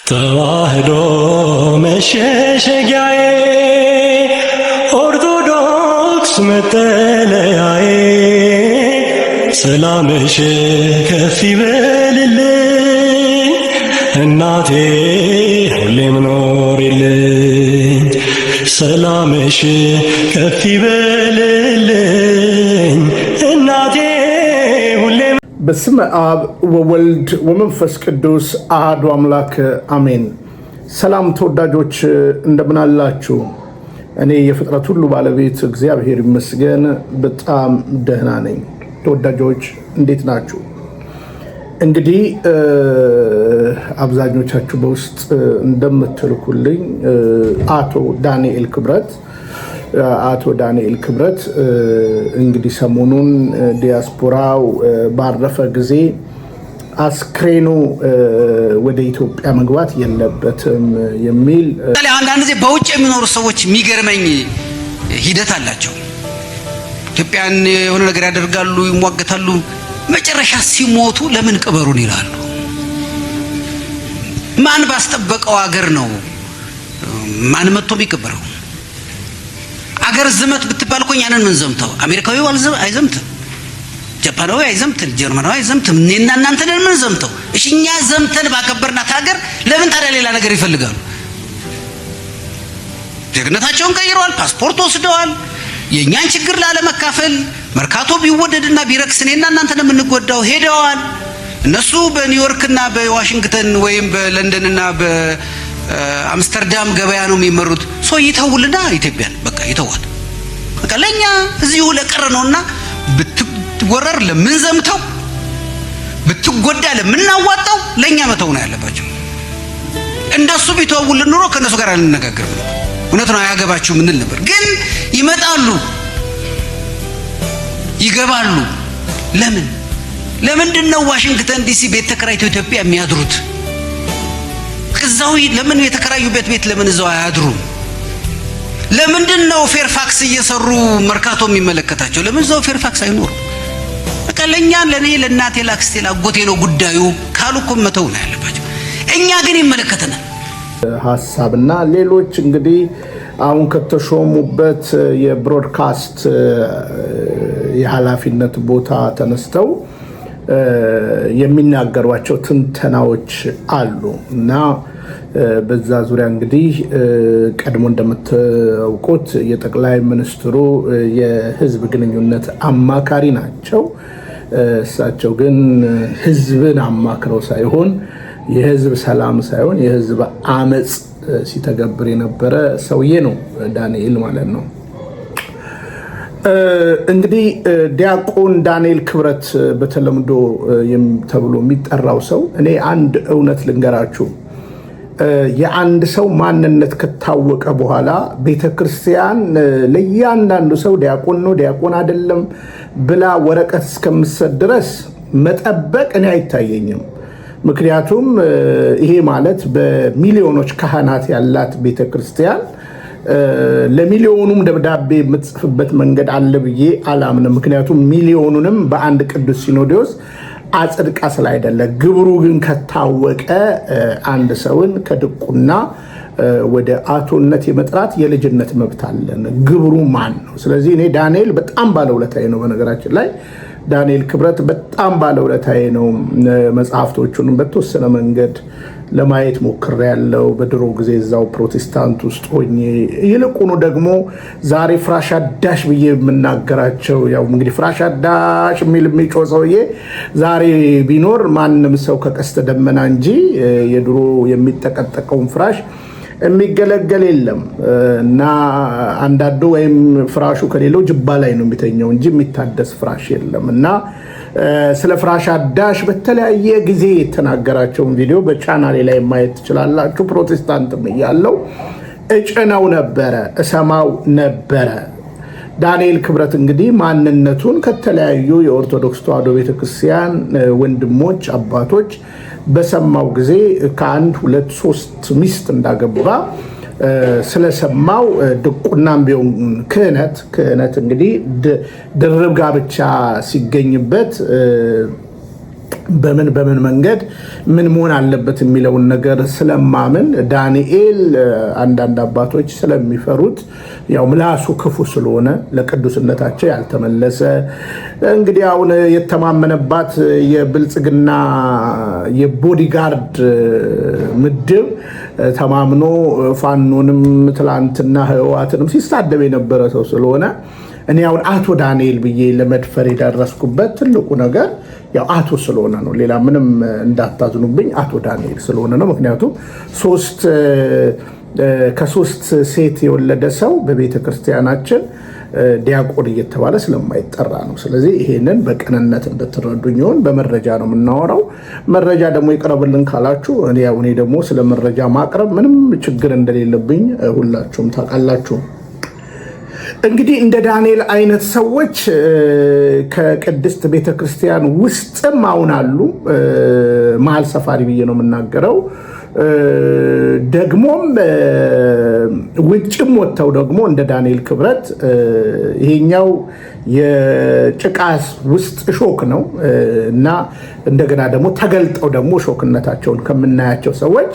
ተዋህዶ መሸሸጊያዬ ኦርቶዶክስ መጠለያዬ ሰላምሽ ከፍ ይበልልኝ እናቴ ሁሌም ኖሪልኝ ሰላምሽ ከፍ ይበልልኝ እናቴ ሁሌም በስመ አብ ወወልድ ወመንፈስ ቅዱስ አሐዱ አምላክ አሜን። ሰላም ተወዳጆች እንደምን አላችሁ? እኔ የፍጥረት ሁሉ ባለቤት እግዚአብሔር ይመስገን በጣም ደህና ነኝ። ተወዳጆች እንዴት ናችሁ? እንግዲህ አብዛኞቻችሁ በውስጥ እንደምትልኩልኝ አቶ ዳንኤል ክብረት እንግዲህ ሰሞኑን ዲያስፖራው ባረፈ ጊዜ አስክሬኑ ወደ ኢትዮጵያ መግባት የለበትም የሚል አንዳንድ ጊዜ በውጭ የሚኖሩ ሰዎች የሚገርመኝ ሂደት አላቸው። ኢትዮጵያን የሆነ ነገር ያደርጋሉ፣ ይሟገታሉ። መጨረሻ ሲሞቱ ለምን ቅበሩን ይላሉ። ማን ባስጠበቀው ሀገር ነው ማን መጥቶ ቢቀበረው? አገር ዝመት ብትባል እኮ ያንን ምን ዘምተው አሜሪካዊው አይዘምትም፣ ጃፓናዊ አይዘምትም፣ ጀርመናዊ አይዘምትም። እኔና እናንተ ነን ምን ዘምተው? እሺ እኛ ዘምተን ባከበርናት ሀገር ለምን ታዲያ ሌላ ነገር ይፈልጋሉ? ዜግነታቸውን ቀይረዋል፣ ፓስፖርት ወስደዋል። የእኛን ችግር ላለመካፈል መርካቶ ቢወደድና ቢረክስ እኔና እናንተ ነው የምንጎዳው ሄደዋል። እነሱ በኒውዮርክና በዋሽንግተን ወይም በለንደንና አምስተርዳም ገበያ ነው የሚመሩት። ሰው ይተውልና ኢትዮጵያን በቃ ይተዋል። በቃ ለኛ እዚሁ ለቀረ ነውና ብትወረር ለምን ዘምተው ብትጎዳ ለምናዋጣው ለኛ መተው ነው ያለባቸው። እንደሱ ቢተውልን ኑሮ ከነሱ ጋር አንነጋገርም። እውነት ነው አያገባችሁ ምንል ነበር። ግን ይመጣሉ፣ ይገባሉ። ለምንድን ነው ዋሽንግተን ዲሲ ቤት ተከራይተው ኢትዮጵያ የሚያድሩት? እዛው ለምን የተከራዩበት ቤት ለምን እዛው አያድሩም? ለምንድን ነው ፌርፋክስ እየሰሩ መርካቶ የሚመለከታቸው? ለምን እዛው ፌርፋክስ አይኖሩ? በቃ ለኛ ለኔ ለናቴ ላክስቴ ላጎቴ ነው ጉዳዩ ካሉ እኮ መተው ነው ያለባቸው። እኛ ግን ይመለከተናል። ሐሳብና ሌሎች እንግዲህ አሁን ከተሾሙበት የብሮድካስት የኃላፊነት ቦታ ተነስተው የሚናገሯቸው ትንተናዎች አሉ እና በዛ ዙሪያ እንግዲህ ቀድሞ እንደምታውቁት የጠቅላይ ሚኒስትሩ የህዝብ ግንኙነት አማካሪ ናቸው። እሳቸው ግን ህዝብን አማክረው ሳይሆን የህዝብ ሰላም ሳይሆን የህዝብ አመጽ ሲተገብር የነበረ ሰውዬ ነው ዳንኤል ማለት ነው። እንግዲህ ዲያቆን ዳንኤል ክብረት በተለምዶ ተብሎ የሚጠራው ሰው እኔ አንድ እውነት ልንገራችሁ። የአንድ ሰው ማንነት ከታወቀ በኋላ ቤተክርስቲያን ለእያንዳንዱ ሰው ዲያቆን ነው ዲያቆን አይደለም ብላ ወረቀት እስከምትሰጥ ድረስ መጠበቅ እኔ አይታየኝም። ምክንያቱም ይሄ ማለት በሚሊዮኖች ካህናት ያላት ቤተክርስቲያን ለሚሊዮኑም ደብዳቤ የምትጽፍበት መንገድ አለ ብዬ አላምንም። ምክንያቱም ሚሊዮኑንም በአንድ ቅዱስ ሲኖዶስ አጽድቃ ስላይደለ። ግብሩ ግን ከታወቀ አንድ ሰውን ከድቁና ወደ አቶነት የመጥራት የልጅነት መብት አለን። ግብሩ ማን ነው? ስለዚህ እኔ ዳንኤል በጣም ባለውለታዬ ነው። በነገራችን ላይ ዳንኤል ክብረት በጣም ባለውለታዬ ነው። መጽሐፍቶቹንም በተወሰነ መንገድ ለማየት ሞክሬያለሁ። በድሮ ጊዜ እዛው ፕሮቴስታንት ውስጥ ሆኜ ይልቁኑ ደግሞ ዛሬ ፍራሽ አዳሽ ብዬ የምናገራቸው ያው እንግዲህ ፍራሽ አዳሽ የሚጮህ ሰውዬ ዛሬ ቢኖር ማንም ሰው ከቀስተ ደመና እንጂ የድሮ የሚጠቀጠቀውን ፍራሽ የሚገለገል የለም እና አንዳንዱ ወይም ፍራሹ ከሌለው ጅባ ላይ ነው የሚተኛው እንጂ የሚታደስ ፍራሽ የለም እና ስለ ፍራሽ አዳሽ በተለያየ ጊዜ የተናገራቸውን ቪዲዮ በቻናሌ ላይ ማየት ትችላላችሁ። ፕሮቴስታንትም እያለው እጭነው ነበረ፣ እሰማው ነበረ። ዳንኤል ክብረት እንግዲህ ማንነቱን ከተለያዩ የኦርቶዶክስ ተዋሕዶ ቤተክርስቲያን ወንድሞች አባቶች በሰማው ጊዜ ከአንድ ሁለት ሶስት ሚስት እንዳገባ ስለሰማው ድቁናም ቢሆን ክህነት እንግዲህ ድርብ ጋብቻ ሲገኝበት በምን መንገድ ምን መሆን አለበት የሚለውን ነገር ስለማምን ዳንኤል አንዳንድ አባቶች ስለሚፈሩት ያው ምላሱ ክፉ ስለሆነ ለቅዱስነታቸው ያልተመለሰ እንግዲህ አሁን የተማመነባት የብልጽግና የቦዲጋርድ ምድብ ተማምኖ ፋኖንም ትላንትና ህዋትንም ሲሳደብ የነበረ ሰው ስለሆነ እኔ አሁን አቶ ዳንኤል ብዬ ለመድፈር የደረስኩበት ትልቁ ነገር ያው አቶ ስለሆነ ነው። ሌላ ምንም እንዳታዝኑብኝ አቶ ዳንኤል ስለሆነ ነው። ምክንያቱም ከሶስት ሴት የወለደ ሰው በቤተ ክርስቲያናችን ዲያቆን እየተባለ ስለማይጠራ ነው። ስለዚህ ይሄንን በቅንነት እንድትረዱኝ ይሆን በመረጃ ነው የምናወራው። መረጃ ደግሞ ይቅረብልን ካላችሁ እኔ ደግሞ ስለ መረጃ ማቅረብ ምንም ችግር እንደሌለብኝ ሁላችሁም ታውቃላችሁ። እንግዲህ እንደ ዳንኤል አይነት ሰዎች ከቅድስት ቤተክርስቲያን ውስጥም አሁን አሉ። መሀል ሰፋሪ ብዬ ነው የምናገረው። ደግሞም ውጭም ወጥተው ደግሞ እንደ ዳንኤል ክብረት ይሄኛው የጭቃ ውስጥ ሾክ ነው እና እንደገና ደግሞ ተገልጠው ደግሞ ሾክነታቸውን ከምናያቸው ሰዎች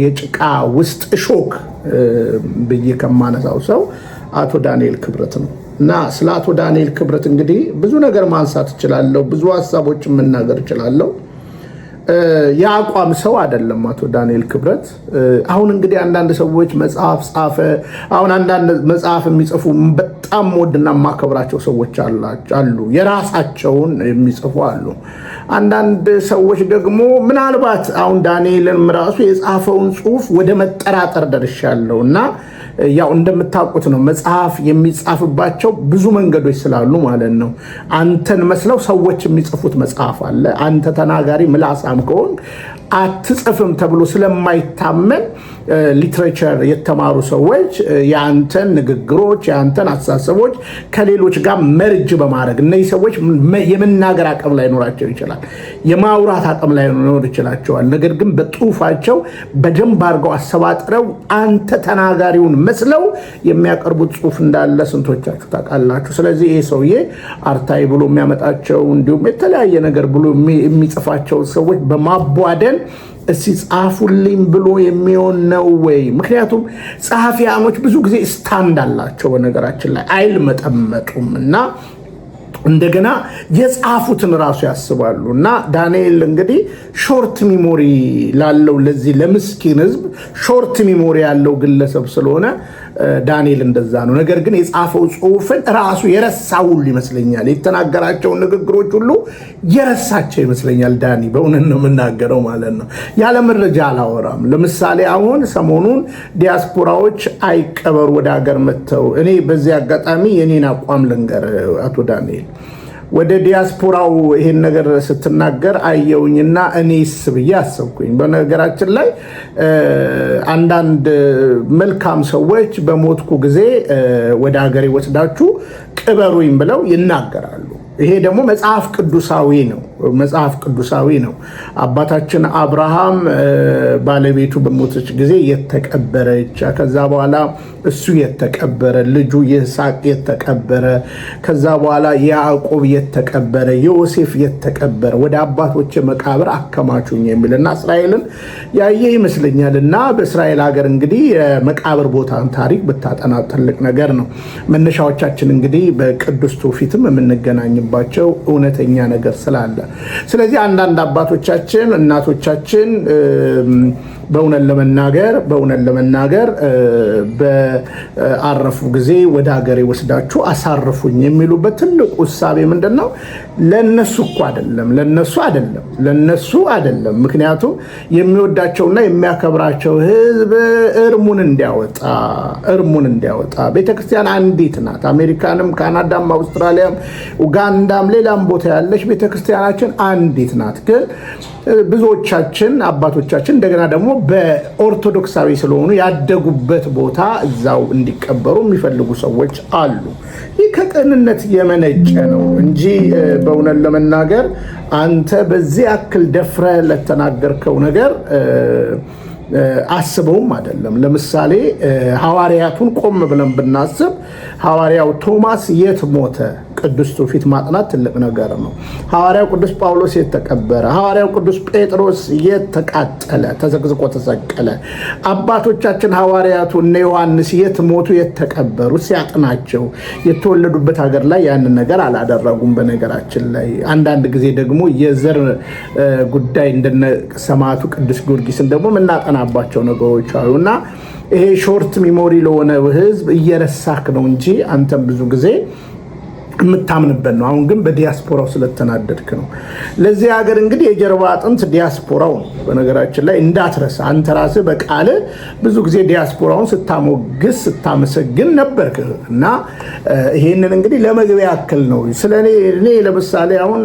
የጭቃ ውስጥ ሾክ ብዬ ከማነሳው ሰው አቶ ዳንኤል ክብረት ነው። እና ስለ አቶ ዳንኤል ክብረት እንግዲህ ብዙ ነገር ማንሳት እችላለሁ፣ ብዙ ሀሳቦችን መናገር እችላለሁ። የአቋም ሰው አይደለም አቶ ዳንኤል ክብረት። አሁን እንግዲህ አንዳንድ ሰዎች መጽሐፍ ጻፈ። አሁን አንዳንድ መጽሐፍ የሚጽፉ በጣም ወድና ማከብራቸው ሰዎች አሉ፣ የራሳቸውን የሚጽፉ አሉ። አንዳንድ ሰዎች ደግሞ ምናልባት አሁን ዳንኤልን ራሱ የጻፈውን ጽሁፍ ወደ መጠራጠር ደርሻለሁ እና ያው እንደምታውቁት ነው መጽሐፍ የሚጻፍባቸው ብዙ መንገዶች ስላሉ ማለት ነው። አንተን መስለው ሰዎች የሚጽፉት መጽሐፍ አለ። አንተ ተናጋሪ ምላሳም ከሆን አትጽፍም ተብሎ ስለማይታመን ሊትሬቸር የተማሩ ሰዎች የአንተን ንግግሮች የአንተን አስተሳሰቦች ከሌሎች ጋር መርጅ በማድረግ እነዚህ ሰዎች የመናገር አቅም ላይኖራቸው ይችላል፣ የማውራት አቅም ላይኖር ይችላቸዋል። ነገር ግን በጽሁፋቸው በደንብ አድርገው አሰባጥረው አንተ ተናጋሪውን መስለው የሚያቀርቡት ጽሁፍ እንዳለ ስንቶቻችሁ ታውቃላችሁ? ስለዚህ ይሄ ሰውዬ አርታይ ብሎ የሚያመጣቸው እንዲሁም የተለያየ ነገር ብሎ የሚጽፋቸው ሰዎች በማቧደን እስቲ ጻፉልኝ ብሎ የሚሆን ነው ወይ? ምክንያቱም ጸሐፊያኖች ብዙ ጊዜ ስታንድ አላቸው በነገራችን ላይ አይልመጠመጡም እና እንደገና የጻፉትን ራሱ ያስባሉ። እና ዳንኤል እንግዲህ ሾርት ሚሞሪ ላለው ለዚህ ለምስኪን ህዝብ ሾርት ሚሞሪ ያለው ግለሰብ ስለሆነ ዳንኤል እንደዛ ነው። ነገር ግን የጻፈው ጽሁፍን ራሱ የረሳ ሁሉ ይመስለኛል። የተናገራቸውን ንግግሮች ሁሉ የረሳቸው ይመስለኛል። ዳኒ በእውነት ነው የምናገረው ማለት ነው። ያለ መረጃ አላወራም። ለምሳሌ አሁን ሰሞኑን ዲያስፖራዎች አይቀበሩ ወደ ሀገር መጥተው፣ እኔ በዚህ አጋጣሚ የኔን አቋም ልንገር አቶ ዳንኤል ወደ ዲያስፖራው ይሄን ነገር ስትናገር አየውኝና እኔስ ብዬ አሰብኩኝ። በነገራችን ላይ አንዳንድ መልካም ሰዎች በሞትኩ ጊዜ ወደ ሀገሬ ወስዳችሁ ቅበሩኝ ብለው ይናገራሉ። ይሄ ደግሞ መጽሐፍ ቅዱሳዊ ነው። መጽሐፍ ቅዱሳዊ ነው። አባታችን አብርሃም ባለቤቱ በሞተች ጊዜ የተቀበረች፣ ከዛ በኋላ እሱ የተቀበረ፣ ልጁ ይስሐቅ የተቀበረ፣ ከዛ በኋላ ያዕቆብ የተቀበረ፣ ዮሴፍ የተቀበረ፣ ወደ አባቶች መቃብር አከማቹኝ የሚልና እስራኤልን ያየ ይመስለኛል። እና በእስራኤል ሀገር እንግዲህ የመቃብር ቦታን ታሪክ ብታጠና ትልቅ ነገር ነው። መነሻዎቻችን እንግዲህ በቅዱስ ትውፊትም የምንገናኝባቸው እውነተኛ ነገር ስላለ ስለዚህ አንዳንድ አባቶቻችን እናቶቻችን በእውነት ለመናገር በአረፉ ጊዜ ወደ ሀገሬ ወስዳችሁ አሳርፉኝ የሚሉበት ትልቁ እሳቤ ምንድን ነው? ለነሱ አይደለም። ምክንያቱም የሚወዳቸውና የሚያከብራቸው ህዝብ እርሙን እንዲያወጣ ቤተክርስቲያን አንዲት ናት። አሜሪካንም፣ ካናዳም፣ አውስትራሊያም፣ ኡጋንዳም ሌላም ቦታ ያለች ቤተክርስቲያናችን አንዲት ናት። ግን ብዙዎቻችን አባቶቻችን እንደገና ደግሞ በኦርቶዶክሳዊ ስለሆኑ ያደጉበት ቦታ እዛው እንዲቀበሩ የሚፈልጉ ሰዎች አሉ። ይህ ከቅንነት የመነጨ ነው እንጂ በእውነት ለመናገር አንተ በዚህ ያክል ደፍረህ ለተናገርከው ነገር አስበውም አይደለም። ለምሳሌ ሐዋርያቱን ቆም ብለን ብናስብ ሐዋርያው ቶማስ የት ሞተ? ቅዱስ ትውፊት ማጥናት ትልቅ ነገር ነው። ሐዋርያው ቅዱስ ጳውሎስ የት ተቀበረ? ሐዋርያው ቅዱስ ጴጥሮስ የት ተቃጠለ? ተዘቅዝቆ ተሰቀለ? አባቶቻችን ሐዋርያቱ እነ ዮሐንስ የት ሞቱ? የት ተቀበሩ? ሲያጥናቸው የተወለዱበት ሀገር ላይ ያንን ነገር አላደረጉም። በነገራችን ላይ አንዳንድ ጊዜ ደግሞ የዘር ጉዳይ እንደነ ሰማዕቱ ቅዱስ ጊዮርጊስን ደግሞ የምናጠናባቸው ነገሮች አሉ እና ይሄ ሾርት ሚሞሪ ለሆነ ህዝብ እየረሳክ ነው እንጂ አንተም ብዙ ጊዜ የምታምንበት ነው። አሁን ግን በዲያስፖራው ስለተናደድክ ነው። ለዚህ ሀገር እንግዲህ የጀርባ አጥንት ዲያስፖራው ነው። በነገራችን ላይ እንዳትረሳ፣ አንተ ራስህ በቃል ብዙ ጊዜ ዲያስፖራውን ስታሞግስ ስታመሰግን ነበርክ እና ይሄንን እንግዲህ ለመግቢያ ያክል ነው። ስለኔ እኔ ለምሳሌ አሁን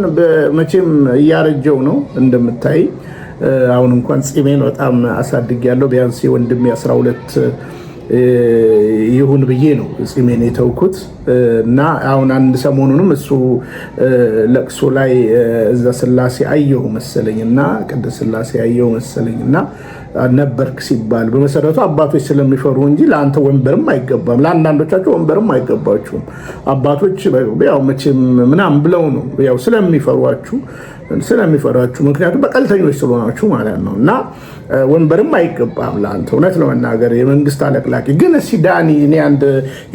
መቼም እያረጀው ነው እንደምታይ። አሁን እንኳን ጺሜን በጣም አሳድጌያለሁ። ቢያንስ ወንድሜ 12 ይሁን ብዬ ነው ጺሜን የተውኩት እና አሁን አንድ ሰሞኑንም እሱ ለቅሶ ላይ እዛ ስላሴ አየሁ መሰለኝና ቅድስት ስላሴ አየሁ መሰለኝና ነበርክ ሲባል በመሰረቱ አባቶች ስለሚፈሩ እንጂ ለአንተ ወንበርም አይገባም፣ ለአንዳንዶቻቸው ወንበርም አይገባችሁም። አባቶች ያው መቼም ምናምን ብለው ነው ያው ስለሚፈሯችሁ ምክንያቱም በቀልተኞች ስለሆናችሁ ማለት ነው እና ወንበርም አይገባም ለአንተ። እውነት ለመናገር የመንግስት አለቅላቂ ግን እስኪ ዳኒ፣ እኔ አንድ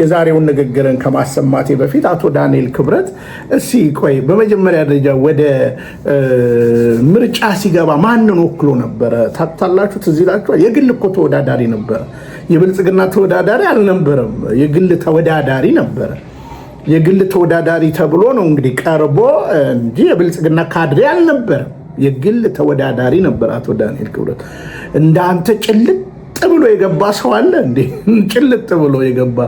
የዛሬውን ንግግርን ከማሰማቴ በፊት አቶ ዳንኤል ክብረት እስኪ ቆይ፣ በመጀመሪያ ደረጃ ወደ ምርጫ ሲገባ ማንን ወክሎ ነበረ ታውቃላችሁ? ትዝ ይላችኋል? የግል እኮ ተወዳዳሪ ነበረ። የብልጽግና ተወዳዳሪ አልነበረም፣ የግል ተወዳዳሪ ነበረ። የግል ተወዳዳሪ ተብሎ ነው እንግዲህ ቀርቦ እንጂ የብልጽግና ካድሬ አልነበረም። የግል ተወዳዳሪ ነበር አቶ ዳንኤል ክብረት። እንዳንተ ጭልጥ ብሎ የገባ ሰው አለ እንዴ? ጭልጥ ብሎ የገባ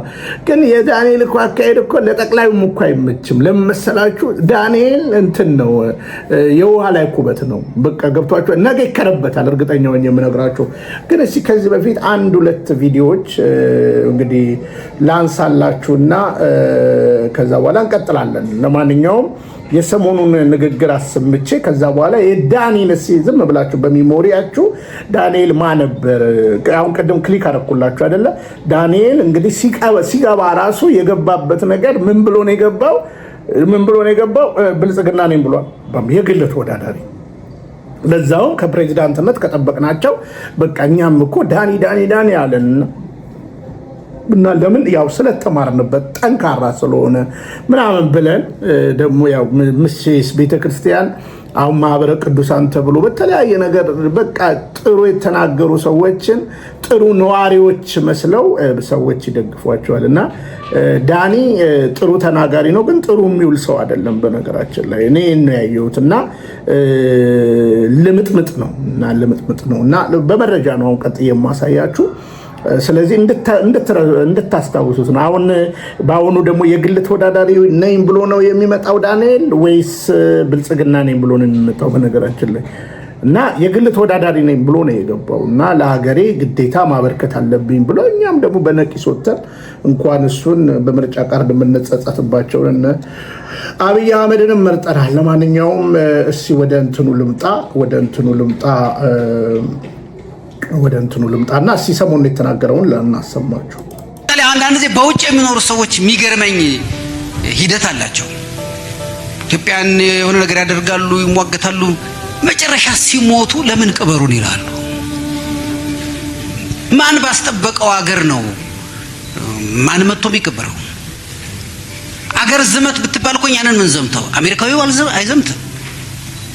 ግን የዳንኤል እኮ አካሄድ እኮ ለጠቅላዩም እኮ አይመችም። ለመሰላችሁ ዳንኤል እንትን ነው የውሃ ላይ ኩበት ነው። በቃ ገብቷችሁ ነገ ይከረበታል፣ እርግጠኛ ሆኜ የምነግራችሁ። ግን እስኪ ከዚህ በፊት 1-2 ቪዲዮዎች እንግዲህ ላንሳላችሁና ከዛ በኋላ እንቀጥላለን። ለማንኛውም የሰሞኑን ንግግር አሰምቼ ከዛ በኋላ የዳንኤል ዝም ብላችሁ በሚሞሪያችሁ ዳንኤል ማን ነበር? አሁን ቀደም ክሊክ አደረኩላችሁ አይደለ? ዳንኤል እንግዲህ ሲገባ ራሱ የገባበት ነገር ምን ብሎ ነው የገባው? ብልጽግና ነኝ ብሏል። የግል ተወዳዳሪ ለዛው ከፕሬዚዳንትነት ከጠበቅናቸው በቃ እኛም እኮ ዳኒ አለን እና ለምን ያው ስለተማርንበት ጠንካራ ስለሆነ ምናምን ብለን ደግሞ ያው ምስስ ቤተክርስቲያን አሁን ማህበረ ቅዱሳን ተብሎ በተለያየ ነገር በቃ ጥሩ የተናገሩ ሰዎችን ጥሩ ነዋሪዎች መስለው ሰዎች ይደግፏቸዋል። እና ዳኒ ጥሩ ተናጋሪ ነው፣ ግን ጥሩ የሚውል ሰው አይደለም። በነገራችን ላይ እኔ ነው ያየሁት እና ልምጥምጥ ነው እና በመረጃ ነው አሁን ቀጥዬ የማሳያችሁ። ስለዚህ እንድታስታውሱት ነው። አሁን በአሁኑ ደግሞ የግል ተወዳዳሪ ነኝ ብሎ ነው የሚመጣው ዳንኤል ወይስ ብልጽግና ነኝ ብሎ ነው የሚመጣው? በነገራችን ላይ እና የግል ተወዳዳሪ ነኝ ብሎ ነው የገባው እና ለሀገሬ ግዴታ ማበርከት አለብኝ ብሎ እኛም ደግሞ በነቂስ ወጥተን እንኳን እሱን በምርጫ ካርድ የምንጸጸትባቸውን አብይ አህመድንም መርጠናል። ለማንኛውም እስኪ ወደ እንትኑ ልምጣና እስኪ ሰሞኑን የተናገረውን ለእናሰማችሁ። አንዳንድ ጊዜ በውጭ የሚኖሩ ሰዎች የሚገርመኝ ሂደት አላቸው። ኢትዮጵያን የሆነ ነገር ያደርጋሉ፣ ይሟገታሉ፣ መጨረሻ ሲሞቱ ለምን ቅበሩን ይላሉ። ማን ባስጠበቀው አገር ነው ማን መጥቶ የሚቀበረው? አገር ዝመት ብትባል እኮ እኛንን ምን ዘምተው? አሜሪካዊው አይዘምትም፣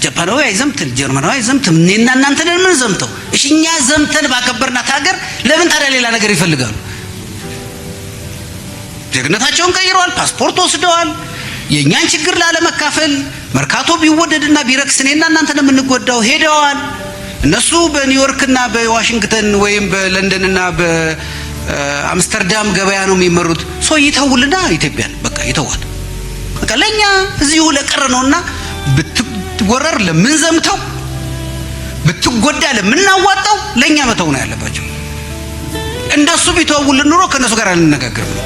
ጃፓናዊ አይዘምትም፣ ጀርመናዊ አይዘምትም። እኔና እናንተ ነን ምን ዘምተው? እሺ እኛ ዘምተን ባከበርናት ሀገር ለምን ታዲያ ሌላ ነገር ይፈልጋሉ? ዜግነታቸውን ቀይረዋል፣ ፓስፖርት ወስደዋል። የእኛን ችግር ላለመካፈል መርካቶ ቢወደድና ቢረክስ እኔና እናንተ ነው የምንጎዳው ሄደዋል። እነሱ በኒውዮርክና በዋሽንግተን ወይም በለንደንና በአምስተርዳም ገበያ ነው የሚመሩት። ሰው ይተውልና ኢትዮጵያን በቃ ይተዋል። በቃ ለኛ እዚሁ ለቀረ ነውና ብትወረር ለምን ዘምተው ብትጎዳ ለምን አዋጣው ለኛ መተው ነው ያለባቸው። እንደሱ ቢተውልን ኑሮ ከነሱ ጋር አንነጋገርም።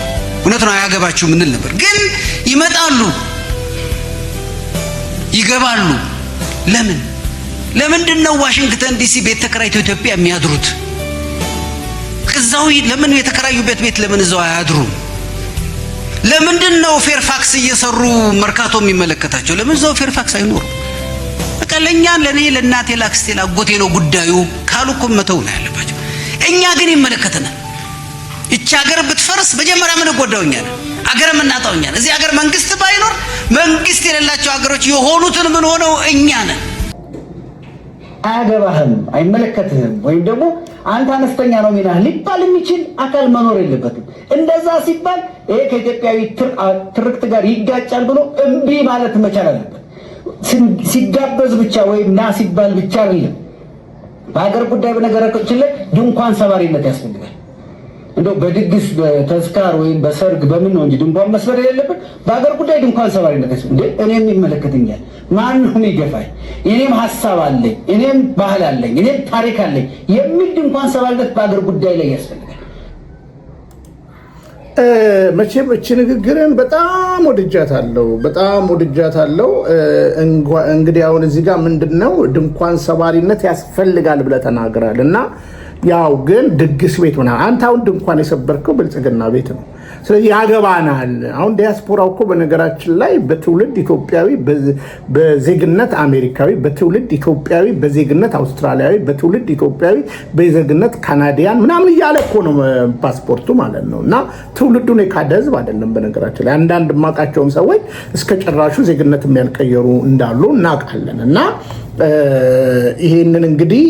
እውነት ነው አያገባችሁ ምንል ነበር። ግን ይመጣሉ፣ ይገባሉ። ለምንድን ነው ዋሽንግተን ዲሲ ቤት ተከራይተው ኢትዮጵያ የሚያድሩት? እዛው ለምን የተከራዩበት ቤት ለምን እዛው አያድሩም? ለምንድን ነው ፌርፋክስ እየሰሩ መርካቶ የሚመለከታቸው? ለምን እዛው ፌርፋክስ አይኖርም? በቃ ለኔ ለእናቴ ላክስቴ ላጎቴ ነው ጉዳዩ ካሉ እኮ መተው ነው ያለባቸው። እኛ ግን ይመለከተናል። እቺ ሀገር ብትፈርስ መጀመሪያ ምን ጎዳውኛል? ሀገር ምናጣውኛል። እዚህ ሀገር መንግስት ባይኖር መንግስት የሌላቸው ሀገሮች የሆኑትን ምን ሆነው እኛ ነን። አያገባህም፣ አይመለከትህም ወይም ደግሞ አንተ አነስተኛ ነው ሚናህ ሊባል የሚችል አካል መኖር የለበትም። እንደዛ ሲባል ይሄ ከኢትዮጵያዊ ትርክት ጋር ይጋጫል ብሎ እምቢ ማለት መቻል አለበት። ሲጋበዝ ብቻ ወይም ና ሲባል ብቻ አይደለም። በሀገር ጉዳይ በነገራችን ላይ ድንኳን ሰባሪነት ያስፈልጋል። እንደው በድግስ በተዝካር ወይም በሰርግ በምን ነው እንጂ ድንኳን መስበር የሌለበት። በሀገር ጉዳይ ድንኳን ሰባሪነት ያስፈልጋል። እኔም ይመለከተኛል፣ ማን ነው የሚገፋኝ? እኔም ሀሳብ አለኝ፣ እኔም ባህል አለኝ፣ እኔም ታሪክ አለኝ የሚል ድንኳን ሰባሪነት በሀገር ጉዳይ ላይ ያስፈልጋል። መቼም እቺ ንግግርን በጣም ወድጃታለሁ። እንግዲህ አሁን እዚህ ጋር ምንድነው ድንኳን ሰባሪነት ያስፈልጋል ብለህ ተናግራል እና ያው ግን ድግስ ቤት ሆነ አንተ አሁን ድንኳን የሰበርከው ብልጽግና ቤት ነው። ስለዚህ ያገባናል። አሁን ዲያስፖራው እኮ በነገራችን ላይ በትውልድ ኢትዮጵያዊ በዜግነት አሜሪካዊ፣ በትውልድ ኢትዮጵያዊ በዜግነት አውስትራሊያዊ፣ በትውልድ ኢትዮጵያዊ በዜግነት ካናዲያን ምናምን እያለ እኮ ነው ፓስፖርቱ ማለት ነው። እና ትውልዱን የካደ ህዝብ አይደለም። በነገራችን ላይ አንዳንድ የማውቃቸውም ሰዎች እስከ ጭራሹ ዜግነት የሚያልቀየሩ እንዳሉ እናውቃለን። እና ይሄንን እንግዲህ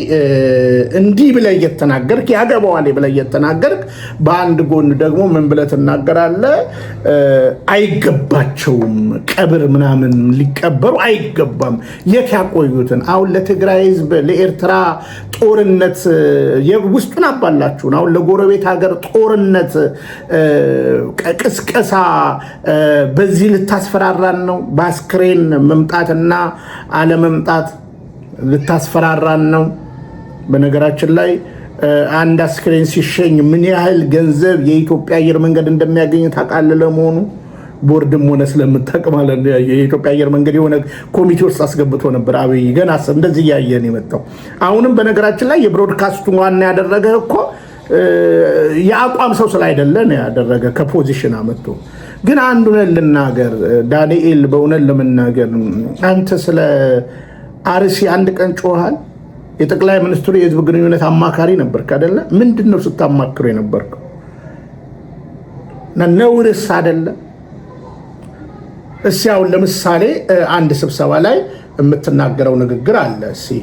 እንዲህ ብለህ እየተናገርክ ያገባዋል ብለህ እየተናገርክ በአንድ ጎን ደግሞ ምን ብለህ ትናገራለህ? አይገባቸውም፣ ቀብር ምናምን ሊቀበሩ አይገባም። የት ያቆዩትን? አሁን ለትግራይ ህዝብ ለኤርትራ ጦርነት ውስጡን አባላችሁን። አሁን ለጎረቤት ሀገር ጦርነት ቅስቀሳ በዚህ ልታስፈራራን ነው? በአስክሬን መምጣትና አለመምጣት ልታስፈራራን ነው? በነገራችን ላይ አንድ አስክሬን ሲሸኝ ምን ያህል ገንዘብ የኢትዮጵያ አየር መንገድ እንደሚያገኝ ታውቃለህ? ለመሆኑ ቦርድም ሆነ ስለምታውቅ ማለት ነው። የኢትዮጵያ አየር መንገድ የሆነ ኮሚቴ ውስጥ አስገብቶ ነበር አብይ ገና እንደዚህ እያየን የመጣው። አሁንም በነገራችን ላይ የብሮድካስቱን ዋና ያደረገ እኮ የአቋም ሰው ስላይደለ ነው ያደረገ ከፖዚሽን አመጥቶ። ግን አንዱን ልናገር ዳንኤል፣ በእውነት ለመናገር አንተ ስለ አርሲ አንድ ቀን ጮሃል? የጠቅላይ ሚኒስትሩ የህዝብ ግንኙነት አማካሪ ነበርክ አይደለ? ምንድን ነው ስታማክሩ የነበርከው? ነውርስ አይደለ? እስኪ አሁን ለምሳሌ አንድ ስብሰባ ላይ የምትናገረው ንግግር አለ። እስኪ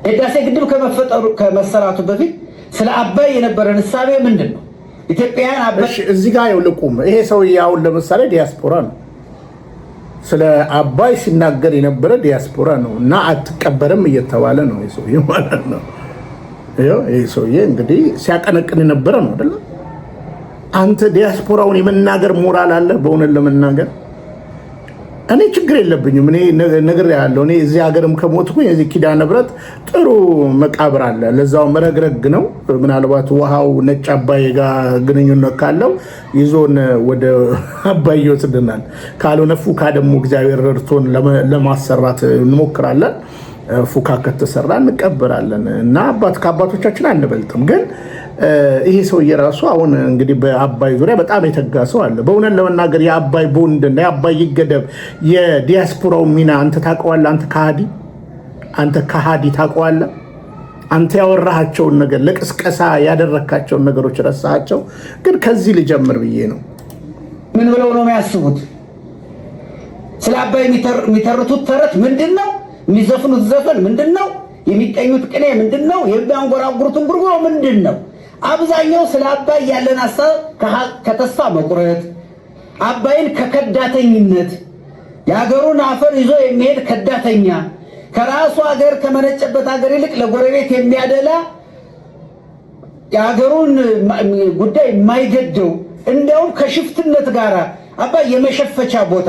የህዳሴ ግድብ ከመሰራቱ በፊት ስለ አባይ የነበረን እሳቤ ምንድን ነው? ኢትዮጵያውያን አባይ እዚህ ጋር ይልቁም ይሄ ሰውዬ አሁን ለምሳሌ ዲያስፖራ ነው። ስለ አባይ ሲናገር የነበረ ዲያስፖራ ነው እና አትቀበርም እየተባለ ነው ይሄ ሰውዬ ማለት ነው። ይሄ ሰውዬ እንግዲህ ሲያቀነቅን የነበረ ነው አይደል? አንተ ዲያስፖራውን የመናገር ሞራል አለ? በእውነት ለመናገር እኔ ችግር የለብኝም። እኔ ነገር ያለው እኔ እዚህ ሀገርም ከሞትኩኝ እዚህ ኪዳነ ምሕረት ጥሩ መቃብር አለ። ለዛው መረግረግ ነው። ምናልባት ውሃው ነጭ አባይ ጋር ግንኙነት ካለው ይዞን ወደ አባይ ይወስድናል። ካልሆነ ፉካ ደግሞ እግዚአብሔር ረድቶን ለማሰራት እንሞክራለን። ፉካ ከተሰራ እንቀበራለን እና ከአባቶቻችን አንበልጥም። ግን ይሄ ሰውዬ ራሱ አሁን እንግዲህ በአባይ ዙሪያ በጣም የተጋ ሰው አለ። በእውነት ለመናገር የአባይ ቦንድ እና የአባይ ይገደብ የዲያስፖራው ሚና አንተ ታውቀዋለህ? አንተ ከሃዲ ታውቀዋለህ? አንተ ያወራሃቸውን ነገር ለቅስቀሳ ያደረካቸውን ነገሮች ረሳሃቸው። ግን ከዚህ ልጀምር ብዬ ነው። ምን ብለው ነው የሚያስቡት? ስለ አባይ የሚተርቱት ተረት ምንድን ነው? የሚዘፍኑት ዘፈን ምንድን ነው? የሚቀኙት ቅኔ ምንድን ነው? የሚያንጎራጉሩት እንጉርጉሮ ምንድን ነው? አብዛኛው ስለ አባይ ያለን ሀሳብ ከተስፋ መቁረጥ፣ አባይን ከከዳተኝነት፣ የሀገሩን አፈር ይዞ የሚሄድ ከዳተኛ፣ ከራሱ ሀገር ከመነጨበት ሀገር ይልቅ ለጎረቤት የሚያደላ፣ የሀገሩን ጉዳይ የማይገደው፣ እንዲያውም ከሽፍትነት ጋር አባይ የመሸፈቻ ቦታ፣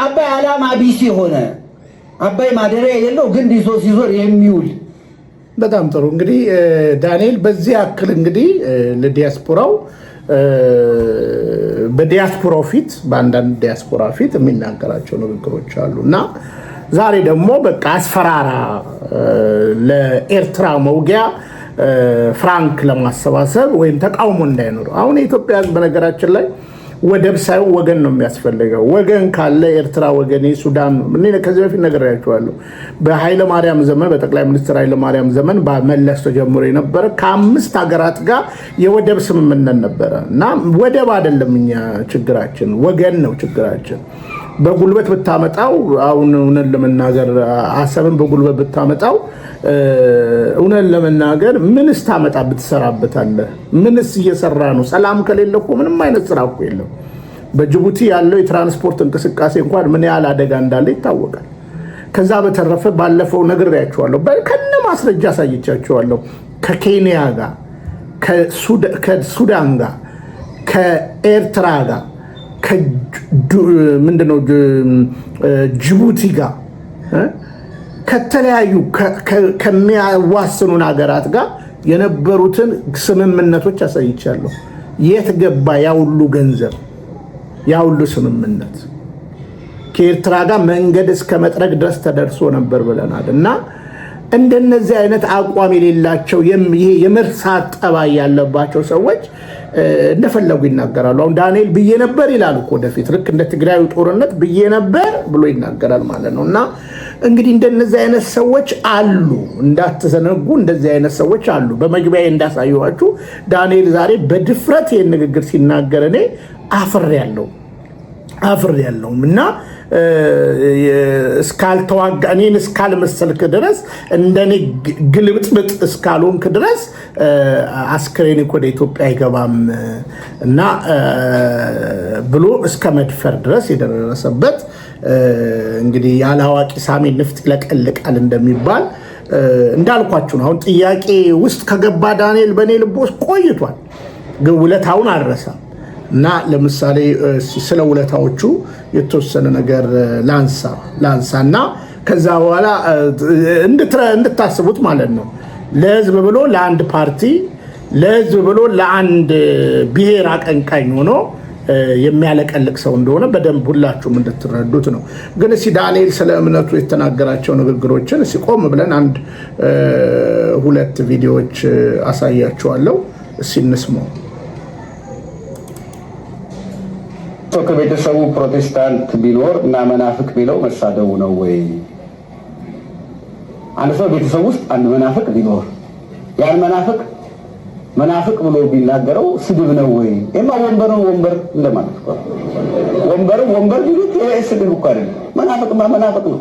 አባይ ዓላማ ቢስ የሆነ፣ አባይ ማደሪያ የሌለው ግንድ ይዞ ሲዞር የሚውል። በጣም ጥሩ እንግዲህ ዳንኤል፣ በዚህ ያክል እንግዲህ ለዲያስፖራው በዲያስፖራው ፊት በአንዳንድ ዲያስፖራ ፊት የሚናገራቸው ንግግሮች አሉ እና ዛሬ ደግሞ በቃ አስፈራራ፣ ለኤርትራ መውጊያ ፍራንክ ለማሰባሰብ ወይም ተቃውሞ እንዳይኖር። አሁን የኢትዮጵያ ሕዝብ በነገራችን ላይ ወደብ ሳይሆን ወገን ነው የሚያስፈልገው። ወገን ካለ ኤርትራ ወገኔ፣ ሱዳን እኔ ከዚህ በፊት ነግሬያቸዋለሁ። በኃይለ ማርያም ዘመን በጠቅላይ ሚኒስትር ኃይለ ማርያም ዘመን በመለስ ተጀምሮ የነበረ ከ5 ሀገራት ጋር የወደብ ስምምነት ነበረ እና ወደብ አይደለም እኛ ችግራችን፣ ወገን ነው ችግራችን። በጉልበት ብታመጣው አሁን እውነት ለመናገር አሰብን በጉልበት ብታመጣው እውነት ለመናገር ምንስ ታመጣ ብትሰራበታለህ? ምንስ እየሰራ ነው? ሰላም ከሌለ እኮ ምንም አይነት ስራ እኮ የለም። በጅቡቲ ያለው የትራንስፖርት እንቅስቃሴ እንኳን ምን ያህል አደጋ እንዳለ ይታወቃል። ከዛ በተረፈ ባለፈው ነግሬያቸዋለሁ፣ ከነ ማስረጃ አሳይቻቸዋለሁ። ከኬንያ ጋር፣ ከሱዳን ጋር፣ ከኤርትራ ጋር፣ ምንድነው ጅቡቲ ጋር ከተለያዩ ከሚያዋስኑን ሀገራት ጋር የነበሩትን ስምምነቶች አሳይቻለሁ። የት ገባ ያ ሁሉ ገንዘብ፣ ያ ሁሉ ስምምነት? ከኤርትራ ጋር መንገድ እስከ መጥረግ ድረስ ተደርሶ ነበር ብለናል። እና እንደነዚህ አይነት አቋም የሌላቸው የመርሳት ጠባይ ያለባቸው ሰዎች እንደፈለጉ ይናገራሉ። አሁን ዳንኤል ብዬ ነበር ይላል እኮ ወደፊት ልክ እንደ ትግራዩ ጦርነት ብዬ ነበር ብሎ ይናገራል ማለት ነው። እና እንግዲህ እንደነዚህ አይነት ሰዎች አሉ፣ እንዳትዘነጉ። እንደዚህ አይነት ሰዎች አሉ። በመግቢያ እንዳሳየኋችሁ ዳንኤል ዛሬ በድፍረት ይህን ንግግር ሲናገር እኔ አፍሬያለሁም እና እስካልተዋጋ እኔን እስካልመሰልክ ድረስ እንደኔ ግልብጥብጥ እስካልሆንክ ድረስ አስክሬንክ ወደ ኢትዮጵያ አይገባም እና ብሎ እስከ መድፈር ድረስ የደረሰበት እንግዲህ ያለ አዋቂ ሳሚ ንፍጥ ይለቀልቃል እንደሚባል እንዳልኳችሁ ነው። አሁን ጥያቄ ውስጥ ከገባ ዳንኤል በእኔ ልብ ውስጥ ቆይቷል፣ ግን ውለታውን አልረሳም። እና ለምሳሌ ስለ ውለታዎቹ የተወሰነ ነገር ላንሳ እና ከዛ በኋላ እንድታስቡት ማለት ነው። ለህዝብ ብሎ ለአንድ ፓርቲ፣ ለህዝብ ብሎ ለአንድ ብሔር አቀንቃኝ ሆኖ የሚያለቀልቅ ሰው እንደሆነ በደንብ ሁላችሁም እንድትረዱት ነው። ግን እስኪ ዳንኤል ስለ እምነቱ የተናገራቸው ንግግሮችን እስኪ ቆም ብለን 1-2 ቪዲዮዎች አሳያችኋለሁ። እስኪ እንስማው። ከቤተሰቡ ፕሮቴስታንት ቢኖር እና መናፍቅ ቢለው መሳደቡ ነው ወይ? አንድ ሰው ቤተሰብ ውስጥ አንድ መናፍቅ ቢኖር ያን መናፍቅ ብሎ ቢናገረው ስድብ ነው ወይ? እማ ወንበር እንደማለት ነው። ወንበር ቢሉት ስድብ እኮ አይደለም። መናፍቅ ነው።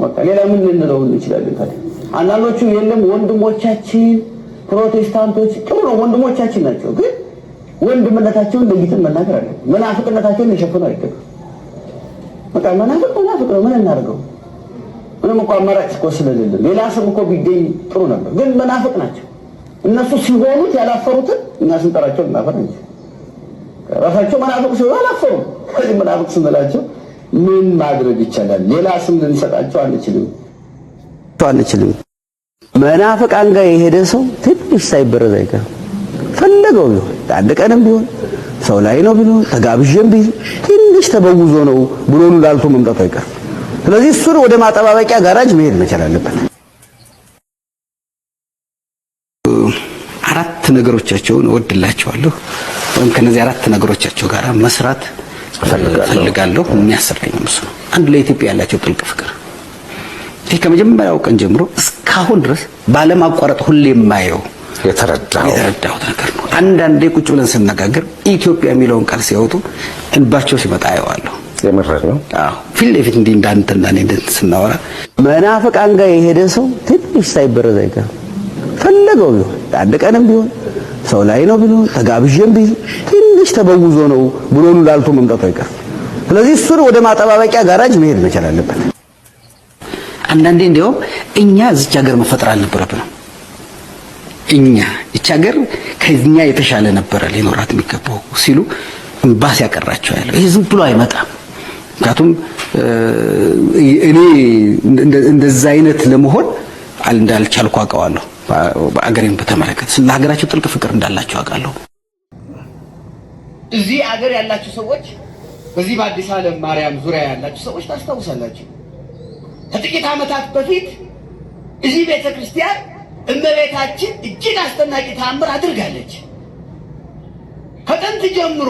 በቃ ሌላ ምን ልንለው እንችላለን ታዲያ? አንዳንዶቹ የለም ወንድሞቻችን ፕሮቴስታንቶች ጥሩ ነው፣ ወንድሞቻችን ናቸው። ግን ወንድምነታቸውን ለይተን መናገር አለ። መናፍቅነታቸውን ሊሸፍኑ አይገባም። በቃ መናፍቅ ነው። ምን እናድርገው? ምንም እኮ አማራጭ እኮ ስለሌለ ሌላ ስም እኮ ቢገኝ ጥሩ ነበር። ግን መናፍቅ ናቸው እነሱ። ሲሆኑት ያላፈሩትን እኛ ስንጠራቸው እናፈር እንጂ ራሳቸው መናፍቅ ሲሆኑ አላፈሩም። ከዚህ መናፍቅ ስንላቸው ምን ማድረግ ይቻላል? ሌላ ስም ልንሰጣቸው አንችልም። መናፍቃን ጋር የሄደ ሰው ትንሽ ሳይበረዝ አይቀርም። ፈለገው ቢሆን አንድ ቀንም ቢሆን ሰው ላይ ነው ቢሆን ተጋብዤም ቢሆን ትንሽ ተበውዞ ነው ብሎኑ ላልቶ መምጣቱ አይቀርም። ስለዚህ እሱን ወደ ማጠባበቂያ ጋራጅ መሄድ መቻል አለበት። 4 ነገሮቻቸውን እወድላቸዋለሁ ወይም ከነዚህ 4 ነገሮቻቸው ጋር መስራት ፈልጋለሁ። የሚያሰራኝ እሱ ነው። አንዱ ለኢትዮጵያ ያላቸው ጥልቅ ፍቅር። ይሄ ከመጀመሪያው ቀን ጀምሮ እስካሁን ድረስ ባለማቋረጥ ሁሌ የማየው የተረዳሁት ነገር ነው። አንዳንዴ ቁጭ ብለን ስነጋገር ኢትዮጵያ የሚለውን ቃል ሲያወጡ እንባቸው ሲመጣ አየዋለሁ። የምር ነው። አዎ ፊት ለፊት እንዲህ እንዳንተና እኔ ስናወራ መናፍቃን ጋር የሄደ ሰው ትንሽ ሳይበረዝ አይቀርም። ፈለገው ቢሆን አንድ ቀንም ቢሆን ሰው ላይ ነው ቢሆን ተጋብዤም ቢሆን ትንሽ ተበውዞ ነው ብሎኑ ላልቶ መምጣቱ አይቀርም። ስለዚህ እሱን ወደ ማጠባበቂያ ጋራጅ መሄድ መቻል አለበት። አንዳንዴ እንዲያውም እኛ እዚች ሀገር መፈጠር አልነበረብንም። እኛ እቺ ሀገር ከኛ የተሻለ ነበረ ሊኖራት የሚገባው ሲሉ እምባስ ያቀራቸው ያለው ይሄ ዝም ብሎ አይመጣም። ምክንያቱም እኔ እንደዛ አይነት ለመሆን እንዳልቻልኩ አውቀዋለሁ። በአገሬን በተመለከተ ስለ ሀገራቸው ጥልቅ ፍቅር እንዳላቸው አውቃለሁ። እዚህ ሀገር ያላችሁ ሰዎች፣ በዚህ በአዲስ ዓለም ማርያም ዙሪያ ያላችሁ ሰዎች ታስታውሳላችሁ። ከጥቂት ዓመታት በፊት እዚህ ቤተክርስቲያን እመቤታችን እጅግ አስደናቂ ተአምር አድርጋለች። ከጥንት ጀምሮ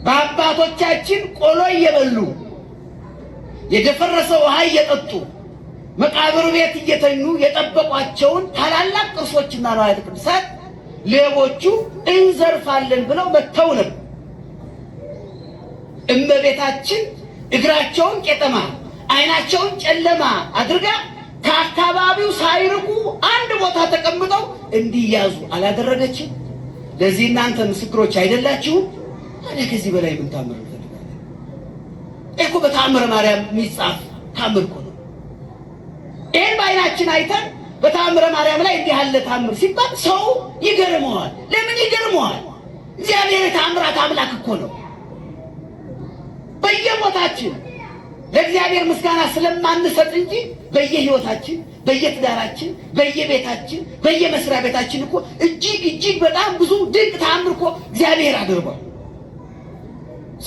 በአባቶቻችን ቆሎ እየበሉ የደፈረሰ ውሃ እየጠጡ መቃብር ቤት እየተኙ የጠበቋቸውን ታላላቅ ቅርሶችና ንዋያተ ቅድሳት ሌቦቹ እንዘርፋለን ብለው መተው ነበር። እመቤታችን እግራቸውን ቄጠማ አይናቸውን ጨለማ አድርጋ ከአካባቢው ሳይርቁ አንድ ቦታ ተቀምጠው እንዲያዙ አላደረገችም? ለዚህ እናንተ ምስክሮች አይደላችሁም? ታዲያ ከዚህ በላይ ምን ታምር እንፈልጋለን? እኮ በተአምረ ማርያም የሚጻፍ ታምር እኮ ነው። ይህን በአይናችን አይተን በተአምረ ማርያም ላይ እንዲህ ያለ ታምር ሲባል ሰው ይገርመዋል። ለምን ይገርመዋል? እግዚአብሔር የተአምራት አምላክ እኮ ነው። በየቦታችን ለእግዚአብሔር ምስጋና ስለማንሰጥ እንጂ በየህይወታችን፣ በየትዳራችን፣ በየቤታችን፣ በየመስሪያ ቤታችን እኮ እጅግ በጣም ብዙ ድንቅ ተአምር እኮ እግዚአብሔር አድርጓል።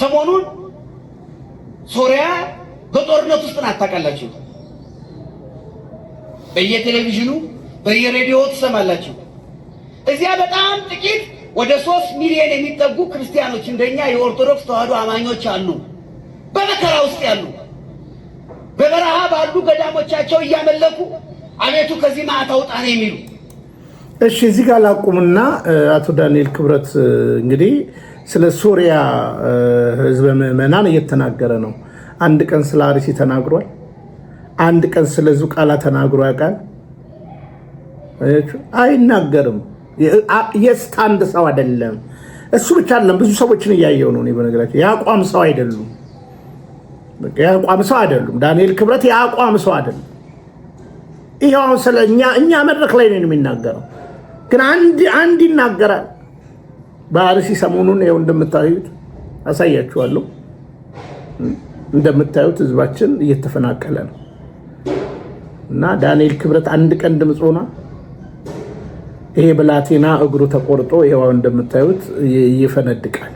ሰሞኑን ሶሪያ በጦርነት ውስጥ ናት። ታውቃላችሁ? በየቴሌቪዥኑ በየሬዲዮ ትሰማላችሁ። እዚያ በጣም ጥቂት ወደ 3 ሚሊዮን የሚጠጉ ክርስቲያኖች እንደኛ የኦርቶዶክስ ተዋሕዶ አማኞች አሉ። በመከራ ውስጥ ያሉ በበረሃ ባሉ ገዳሞቻቸው እያመለኩ አቤቱ ከዚህ መዓት አውጣን የሚሉ። እሺ እዚህ ጋር ላቁምና አቶ ዳንኤል ክብረት እንግዲህ ስለ ሶሪያ ህዝበ ምዕመናን እየተናገረ ነው። አንድ ቀን ስለ አርሲ ተናግሯል። አንድ ቀን ስለ ዙቃላ ተናግሮ ያውቃል? አይናገርም። የስታንድ ሰው አይደለም። እሱ ብቻ አይደለም፣ ብዙ ሰዎችን እያየው ነው። እኔ በነገራችን የአቋም ሰው አይደሉም። የአቋም ሰው አይደሉም። ዳንኤል ክብረት የአቋም ሰው አይደለም። ይሄው አሁን ስለ እኛ መድረክ ላይ ነው የሚናገረው፣ ግን አንድ ይናገራል። በአርሲ ሰሞኑን ይኸው እንደምታዩት አሳያችኋለሁ። እንደምታዩት ህዝባችን እየተፈናቀለ ነው እና ዳንኤል ክብረት አንድ ቀን ድምፅ ሆና ይሄ ብላቴና እግሩ ተቆርጦ ይሄው እንደምታዩት ይፈነድቃል።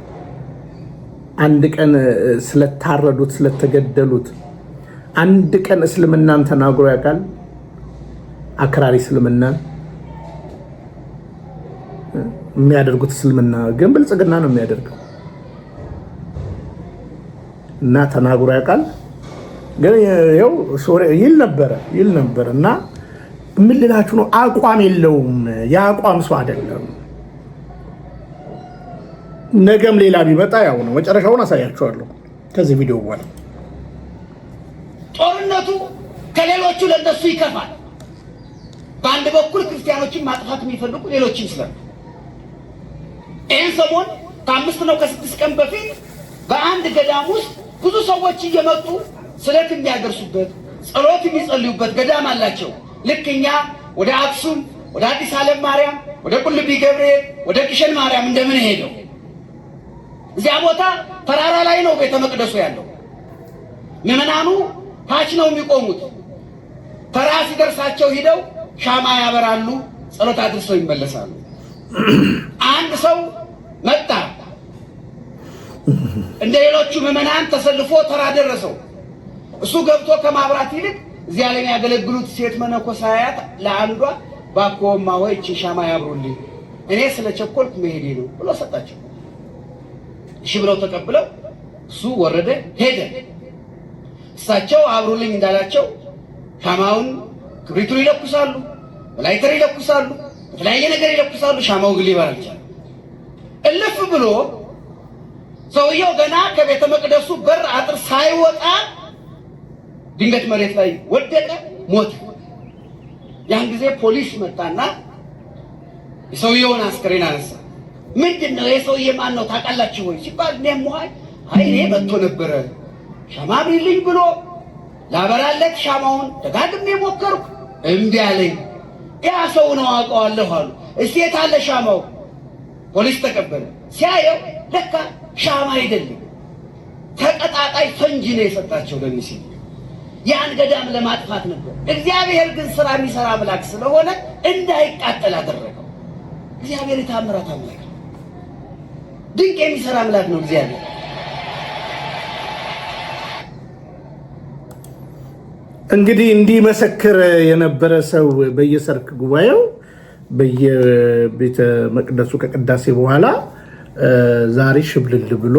አንድ ቀን ስለታረዱት ስለተገደሉት አንድ ቀን እስልምናን ተናግሮ ያውቃል? አክራሪ እስልምና የሚያደርጉት እስልምና ግን ብልጽግና ነው የሚያደርገው እና ተናግሮ ያውቃል? ግን ይኸው ሶሪያ ይል ነበር እና ምን ልላችሁ ነው? አቋም የለውም። የአቋም ሰው አይደለም። ነገም ሌላ ቢመጣ ያው ነው። መጨረሻውን አሳያችኋለሁ ከዚህ ቪዲዮ በኋላ። ጦርነቱ ከሌሎቹ ለነሱ ይከፋል። በአንድ በኩል ክርስቲያኖችን ማጥፋት የሚፈልጉ ሌሎችን ስለ ይህን ሰሞን ከ5 ነው ከ6 ቀን በፊት በአንድ ገዳም ውስጥ ብዙ ሰዎች እየመጡ ስለት የሚያደርሱበት ጸሎት የሚጸልዩበት ገዳም አላቸው። ልክ እኛ ወደ አክሱም፣ ወደ አዲስ ዓለም ማርያም፣ ወደ ቁልቢ ገብርኤል፣ ወደ ግሸን ማርያም እንደምን ሄደው እዚያ ቦታ ተራራ ላይ ነው ቤተ መቅደሱ ያለው። ምዕመናኑ ታች ነው የሚቆሙት። ተራ ሲደርሳቸው ሂደው ሻማ ያበራሉ፣ ጸሎት አድርሰው ይመለሳሉ። አንድ ሰው መጣ፣ እንደ ሌሎቹ ምዕመናን ተሰልፎ ተራ ደረሰው። እሱ ገብቶ ከማብራት ይልቅ እዚያ ላይ ያገለግሉት ሴት መነኮሳያት ለአንዷ ባኮማ ወይ እቺ ሻማ ያብሩልኝ እኔ ስለቸኮልኩ መሄዴ ነው ብሎ ሰጣቸው። እሺ ብለው ተቀብለው እሱ ወረደ ሄደ። እሳቸው አብሩልኝ እንዳላቸው ሻማውን ክብሪቱን ይለኩሳሉ፣ ላይተር ይለኩሳሉ፣ በተለያየ ነገር ይለኩሳሉ። ሻማው ግን ሊበራ አልቻለም። እልፍ ብሎ ሰውየው ገና ከቤተ መቅደሱ በር አጥር ሳይወጣ ድንገት መሬት ላይ ወደቀ፣ ሞተ። ያን ጊዜ ፖሊስ መጣና የሰውየውን አስክሬን አነሳ። ምንድነው የሰውዬ ማን ነው ታውቃላችሁ ወይ ሲባል እኔም እኔ መጥቶ ነበረ ሻማ አብሪልኝ ብሎ ላበራለት ሻማውን ደጋግሜ ሞከርኩ፣ እምቢ አለኝ። ያ ሰው ነው አውቀዋለሁ አሉ። እስቲ የት አለ ሻማው? ፖሊስ ተቀበለ። ሲያየው ለካ ሻማ አይደለም ተቀጣጣይ ፈንጂ ነው የሰጣቸው ለሚስል ያን ገዳም ለማጥፋት ነበር። እግዚአብሔር ግን ስራ የሚሰራ አምላክ ስለሆነ እንዳይቃጠል አደረገው። እግዚአብሔር የታምራት አምላክ ነው። ድንቅ የሚሰራ አምላክ ነው እግዚአብሔር። እንግዲህ እንዲመሰክር የነበረ ሰው በየሰርክ ጉባኤው በየቤተ መቅደሱ ከቅዳሴ በኋላ ዛሬ ሽብልል ብሎ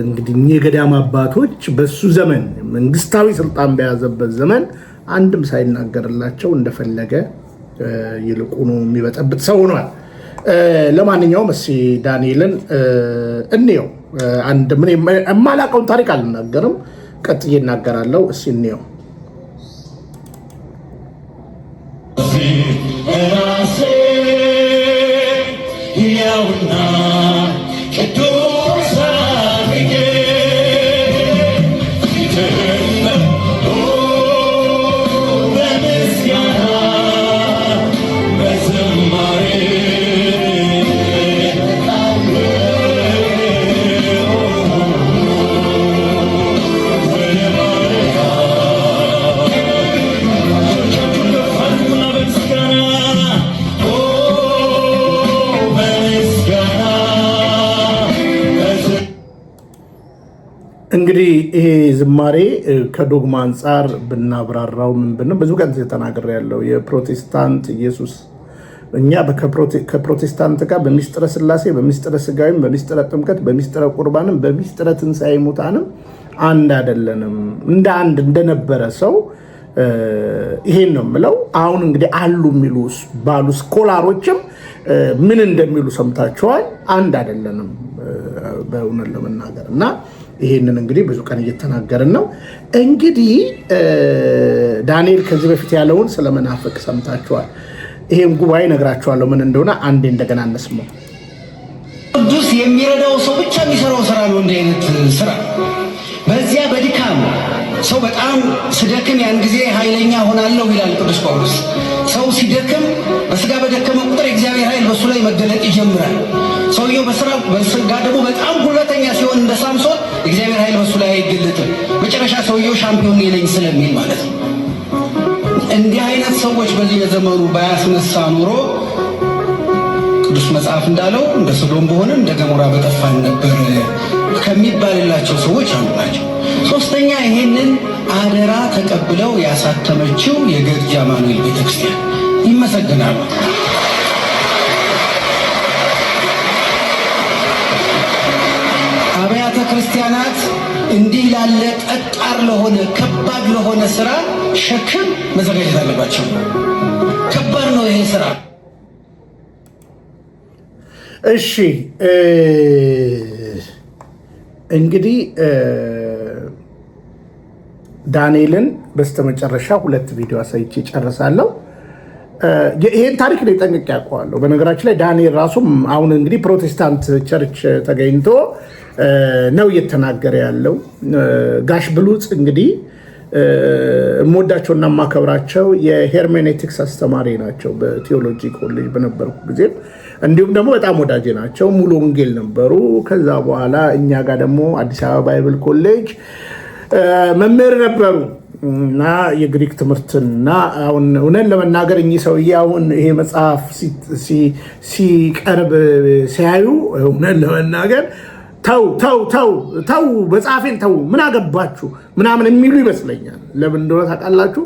እንግዲህ የገዳም አባቶች በሱ ዘመን መንግስታዊ ስልጣን በያዘበት ዘመን አንድም ሳይናገርላቸው እንደፈለገ ይልቁኑ የሚበጠብጥ ሰው ሆኗል። ለማንኛውም እስኪ ዳንኤልን እንየው። አንድ ምን የማላውቀውን ታሪክ አልናገርም፣ ቀጥዬ እናገራለሁ። እስኪ እንየው። እንግዲህ ይሄ ዝማሬ ከዶግማ አንጻር ብናብራራው ምን ብንም ብዙ ቀን ተናግሬ ያለው የፕሮቴስታንት ኢየሱስ እኛ ከፕሮቴስታንት ጋር በሚስጥረ ስላሴ በሚስጥረ ስጋዊም በሚስጥረ ጥምቀት በሚስጥረ ቁርባንም በሚስጥረ ትንሣኤ ሙታንም አንድ አይደለንም። እንደ አንድ እንደነበረ ሰው ይሄን ነው የምለው። አሁን እንግዲህ አሉ የሚሉ ባሉ ስኮላሮችም ምን እንደሚሉ ሰምታችኋል። አንድ አይደለንም በእውነት ለመናገር እና ይሄንን እንግዲህ ብዙ ቀን እየተናገርን ነው። እንግዲህ ዳንኤል ከዚህ በፊት ያለውን ስለ መናፍቅ ሰምታችኋል። ይሄን ጉባኤ ነግራችኋለሁ ምን እንደሆነ አንዴ እንደገና እንስማው። ቅዱስ የሚረዳው ሰው ብቻ የሚሰራው ስራ ነው። እንዲህ አይነት ስራ በዚያ በድካም ሰው በጣም ስደክም ያን ጊዜ ኃይለኛ ሆናለሁ ይላል ቅዱስ ጳውሎስ። ሰው ሲደክም በስጋ በደከመ ቁጥር የእግዚአብሔር ኃይል በሱ ላይ መገለጥ ይጀምራል። ሰውየው በስጋ ደግሞ በጣም ጉልበተኛ ሲሆን እንደ ሳምሶን እግዚአብሔር ኃይል በሱ ላይ አይገለጥም። መጨረሻ ሰውየው ሻምፒዮን ነኝ ስለሚል ማለት ነው። እንዲህ አይነት ሰዎች በዚህ በዘመኑ ባያስነሳ ኖሮ ቅዱስ መጽሐፍ እንዳለው እንደ ሶዶም በሆነ እንደ ገሞራ በጠፋን ነበር ከሚባልላቸው ሰዎች አንዱ ናቸው። ሶስተኛ ይሄንን አደራ ተቀብለው ያሳተመችው የገርጂ አማኑኤል ቤተክርስቲያን ይመሰግናሉ። አብያተ ክርስቲያናት እንዲህ ላለ ጠጣር ለሆነ ከባድ ለሆነ ስራ ሸክም መዘጋጀት አለባቸው። ከባድ ነው ይሄ ስራ። እሺ እንግዲህ ዳንኤልን በስተመጨረሻ ሁለት ቪዲዮ አሳይቼ ጨርሳለሁ። ይሄን ታሪክ ላይ ጠንቅቄ ያውቀዋለሁ። በነገራችን ላይ ዳንኤል ራሱም አሁን እንግዲህ ፕሮቴስታንት ቸርች ተገኝቶ ነው እየተናገረ ያለው። ጋሽ ብሉጽ እንግዲህ የምወዳቸውና የማከብራቸው የሄርሜኔቲክስ አስተማሪ ናቸው። በቴዎሎጂ ኮሌጅ በነበርኩ ጊዜም እንዲሁም ደግሞ በጣም ወዳጄ ናቸው። ሙሉ ወንጌል ነበሩ። ከዛ በኋላ እኛ ጋር ደግሞ አዲስ አበባ ባይብል ኮሌጅ መምህር ነበሩ እና የግሪክ ትምህርትና አሁን እውነት ለመናገር እኚህ ሰውዬ አሁን ይሄ መጽሐፍ ሲቀርብ ሲያዩ እውነት ለመናገር ተው መጽሐፌን ተው ምን አገባችሁ ምናምን የሚሉ ይመስለኛል። ለምን እንደሆነ ታውቃላችሁ?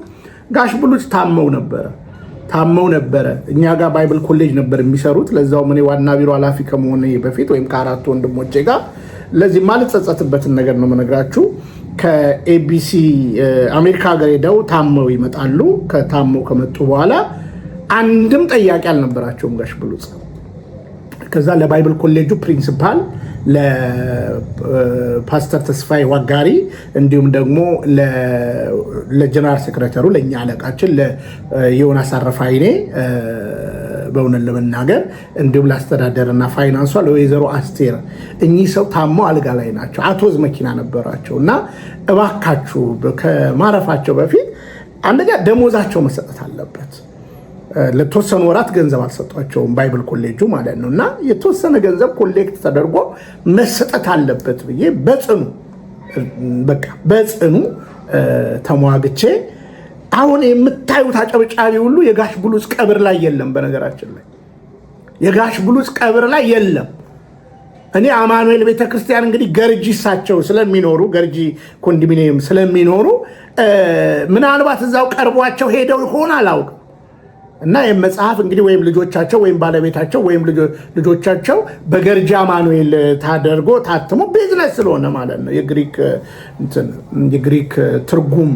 ጋሽ ብሉጽ ታመው ነበረ። እኛ ጋር ባይብል ኮሌጅ ነበር የሚሰሩት። ለዛውም እኔ ዋና ቢሮ ኃላፊ ከመሆኔ በፊት ወይም ከአራት ወንድሞቼ ጋር ለዚህ ማለት ጸጸትበትን ነገር ነው የምነግራችሁ። ከኤቢሲ አሜሪካ ሀገር ሄደው ታመው ይመጣሉ። ከታመው ከመጡ በኋላ አንድም ጠያቂ አልነበራቸውም ጋሽ ብሉጽ። ከዛ ለባይብል ኮሌጁ ፕሪንሲፓል ለፓስተር ተስፋዬ ዋጋሪ እንዲሁም ደግሞ ለጀነራል ሴክሬተሩ ለእኛ አለቃችን ለዮናስ አረፋይኔ በእውነት ለመናገር እንዲሁም ለአስተዳደርና ፋይናንሷ ለወይዘሮ አስቴር እኚህ ሰው ታመው አልጋ ላይ ናቸው። አቶዝ መኪና ነበራቸው እና እባካችሁ ከማረፋቸው በፊት አንደኛ ደሞዛቸው መሰጠት አለበት። ለተወሰኑ ወራት ገንዘብ አልሰጧቸውም ባይብል ኮሌጁ ማለት ነው። እና የተወሰነ ገንዘብ ኮሌክት ተደርጎ መሰጠት አለበት ብዬ በጽኑ ተሟግቼ አሁን የምታዩት አጨብጫቢ ሁሉ የጋሽ ብሉጽ ቀብር ላይ የለም። በነገራችን ላይ የጋሽ ብሉጽ ቀብር ላይ የለም። እኔ አማኑኤል ቤተክርስቲያን እንግዲህ ገርጂ እሳቸው ስለሚኖሩ ገርጂ ኮንዶሚኒየም ስለሚኖሩ ምናልባት እዛው ቀርቧቸው ሄደው ይሆን አላውቅም። እና የመጽሐፍ እንግዲህ ወይም ልጆቻቸው ወይም ባለቤታቸው ወይም ልጆቻቸው በገርጂ አማኑኤል ታደርጎ ታትሞ ቢዝነስ ስለሆነ ማለት ነው የግሪክ ትርጉም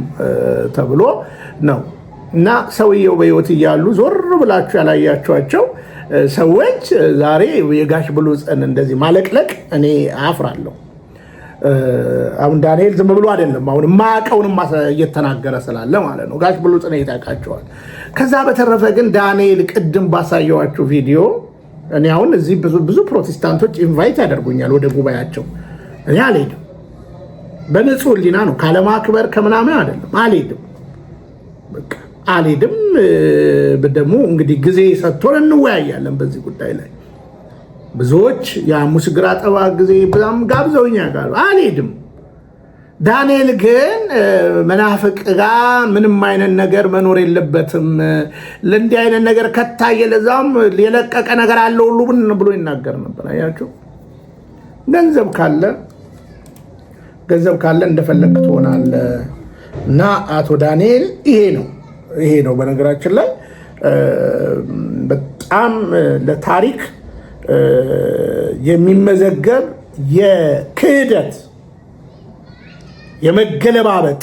ተብሎ ነው። እና ሰውየው በሕይወት እያሉ ዞር ብላችሁ ያላያችኋቸው ሰዎች ዛሬ የጋሽ ብሉጽን እንደዚህ ማለቅለቅ እኔ አፍራለሁ። አሁን ዳንኤል ዝም ብሎ አይደለም፣ አሁን የማያውቀውንም እየተናገረ ስላለ ማለት ነው። ጋሽ ብሉጽን ይታወቃቸዋል። ከዛ በተረፈ ግን ዳንኤል ቅድም ባሳየዋችሁ ቪዲዮ እኔ አሁን እዚህ ብዙ ፕሮቴስታንቶች ኢንቫይት ያደርጉኛል ወደ ጉባኤያቸው። እኔ አልሄድም፣ በንጹህ ሕሊና ነው፣ ካለማክበር ከምናምን አይደለም። አልሄድም። ደግሞ እንግዲህ ጊዜ ሰጥቶን እንወያያለን በዚህ ጉዳይ ላይ። ብዙዎች የሐሙስ ግራ ጠባ ጊዜ በጣም ጋብዘውኛ ጋር አልሄድም። ዳንኤል ግን መናፍቅ ጋር ምንም አይነት ነገር መኖር የለበትም። ለእንዲህ አይነት ነገር ከታየ ለዛም የለቀቀ ነገር አለ ሁሉ ብሎ ይናገር ነበር። አያችሁ፣ ገንዘብ ካለ እንደፈለግ ትሆናለ። እና አቶ ዳንኤል ይሄ ነው በነገራችን ላይ በጣም ለታሪክ የሚመዘገብ የክህደት የመገለባበጥ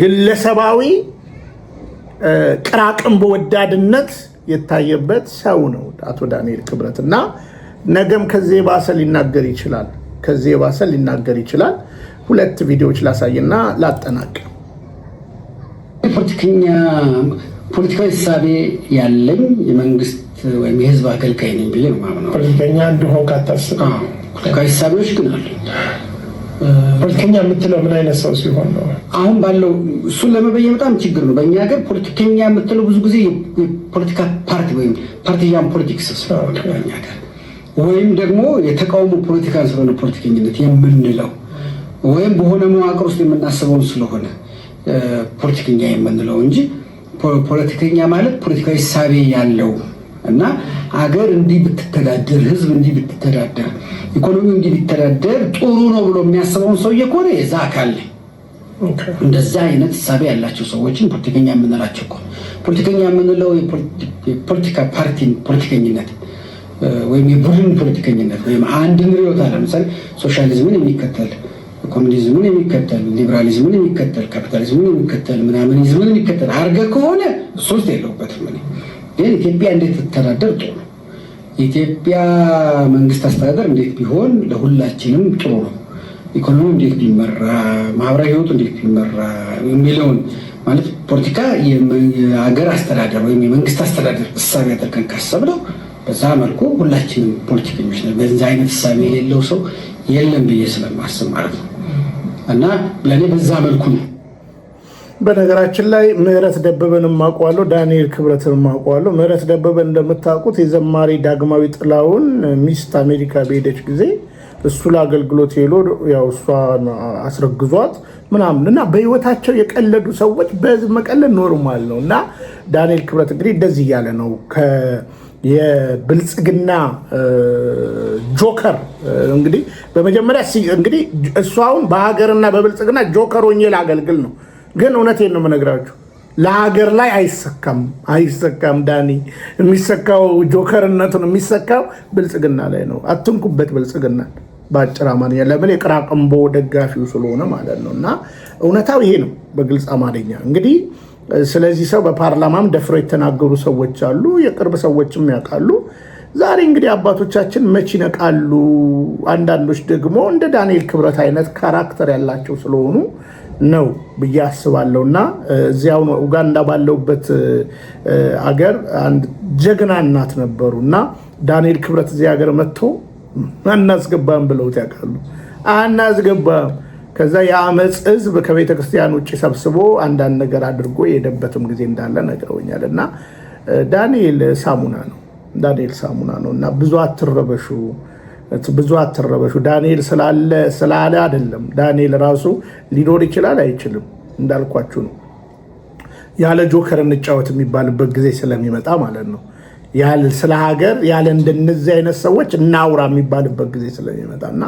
ግለሰባዊ ቅራቅንቦ ወዳድነት የታየበት ሰው ነው አቶ ዳንኤል ክብረት። እና ነገም ከዚህ ባሰ ሊናገር ይችላል። ሁለት ቪዲዮዎች ላሳይና ላጠናቅ። ፖለቲካዊ እሳቤ ያለኝ የመንግስት ወይም የህዝብ አገልጋይ ነኝ ብዬ ነው የማምነው። ፖለቲከኛ እንደሆን ካታስብ ፖለቲካዊ እሳቤዎች ግን አሉ። ፖለቲከኛ የምትለው ምን አይነት ሰው ሲሆን ነው? አሁን ባለው እሱን ለመበየን በጣም ችግር ነው። በእኛ ሀገር ፖለቲከኛ የምትለው ብዙ ጊዜ የፖለቲካ ፓርቲ ወይም ፓርቲዛን ፖለቲክስ ስለሆነ በእኛ ሀገር ወይም ደግሞ የተቃውሞ ፖለቲካን ስለሆነ ፖለቲከኝነት የምንለው ወይም በሆነ መዋቅር ውስጥ የምናስበውን ስለሆነ ፖለቲከኛ የምንለው እንጂ ፖለቲከኛ ማለት ፖለቲካዊ እሳቤ ያለው እና አገር እንዲህ ብትተዳደር፣ ህዝብ እንዲህ ብትተዳደር፣ ኢኮኖሚ እንዲህ ቢተዳደር ጥሩ ነው ብሎ የሚያስበውን ሰውዬ ከሆነ የዛ አካል ላይ እንደዛ አይነት እሳቤ ያላቸው ሰዎችን ፖለቲከኛ የምንላቸው እኮ። ፖለቲከኛ የምንለው የፖለቲካ ፓርቲ ፖለቲከኝነት ወይም የቡድን ፖለቲከኝነት ወይም አንድን ርዕዮት አለ፣ ለምሳሌ ሶሻሊዝምን የሚከተል ኮሚኒዝምን የሚከተል ሊበራሊዝምን የሚከተል ካፒታሊዝምን የሚከተል ምናምኒዝምን የሚከተል አድርገህ ከሆነ ሶስት የለውበትም። ግን ኢትዮጵያ እንዴት ትተዳደር ጥሩ ነው፣ የኢትዮጵያ መንግስት አስተዳደር እንዴት ቢሆን ለሁላችንም ጥሩ ነው፣ ኢኮኖሚ እንዴት ቢመራ፣ ማህበራዊ ህይወቱ እንዴት ቢመራ የሚለውን ማለት ፖለቲካ የሀገር አስተዳደር ወይም የመንግስት አስተዳደር እሳቤ አድርገን ካሰብነው በዛ መልኩ ሁላችንም ፖለቲከኞች ነን። በዛ አይነት እሳቤ የሌለው ሰው የለም ብዬ ስለማስብ ማለት ነው። እና ለእኔ በዛ መልኩ ነው። በነገራችን ላይ ምህረት ደበበን ማውቀዋለሁ፣ ዳንኤል ክብረትን ማውቀዋለሁ። ምህረት ደበበን እንደምታውቁት የዘማሪ ዳግማዊ ጥላሁን ሚስት አሜሪካ በሄደች ጊዜ እሱ ለአገልግሎት ሄሎ ያው እሷ አስረግዟት ምናምን እና በህይወታቸው የቀለዱ ሰዎች በህዝብ መቀለድ ኖርማል ነው። እና ዳንኤል ክብረት እንግዲህ እንደዚህ እያለ ነው የብልጽግና ጆከር እንግዲህ በመጀመሪያ እንግዲህ እሱ አሁን በሀገርና በብልጽግና ጆከር ሆኜ ላገልግል ነው። ግን እውነቴን ነው የምነግራችሁ፣ ለሀገር ላይ አይሰካም። ዳኒ የሚሰካው ጆከርነቱን የሚሰካው ብልጽግና ላይ ነው። አትንኩበት ብልጽግና በአጭር አማርኛ፣ ለምን የቅራቅንቦ ደጋፊው ስለሆነ ማለት ነው። እና እውነታው ይሄ ነው በግልጽ አማርኛ እንግዲህ። ስለዚህ ሰው በፓርላማም ደፍረው የተናገሩ ሰዎች አሉ፣ የቅርብ ሰዎችም ያውቃሉ። ዛሬ እንግዲህ አባቶቻችን መች ይነቃሉ? አንዳንዶች ደግሞ እንደ ዳንኤል ክብረት አይነት ካራክተር ያላቸው ስለሆኑ ነው ብዬ አስባለሁ። እና እዚያው ኡጋንዳ ባለውበት አገር አንድ ጀግና እናት ነበሩ እና ዳንኤል ክብረት እዚህ ሀገር መጥቶ አናስገባም ብለውት ያውቃሉ። አናስገባም። ከዛ የአመፅ ህዝብ ከቤተ ክርስቲያን ውጭ ሰብስቦ አንዳንድ ነገር አድርጎ የሄደበትም ጊዜ እንዳለ ነግረውኛል። እና ዳንኤል ሳሙና ነው እና ብዙ አትረበሹ። ዳንኤል ስላለ አይደለም። ዳንኤል ራሱ ሊኖር ይችላል አይችልም፣ እንዳልኳችሁ ነው። ያለ ጆከር እንጫወት የሚባልበት ጊዜ ስለሚመጣ ማለት ነው። ስለ ሀገር ያለ እንደነዚህ አይነት ሰዎች እናውራ የሚባልበት ጊዜ ስለሚመጣና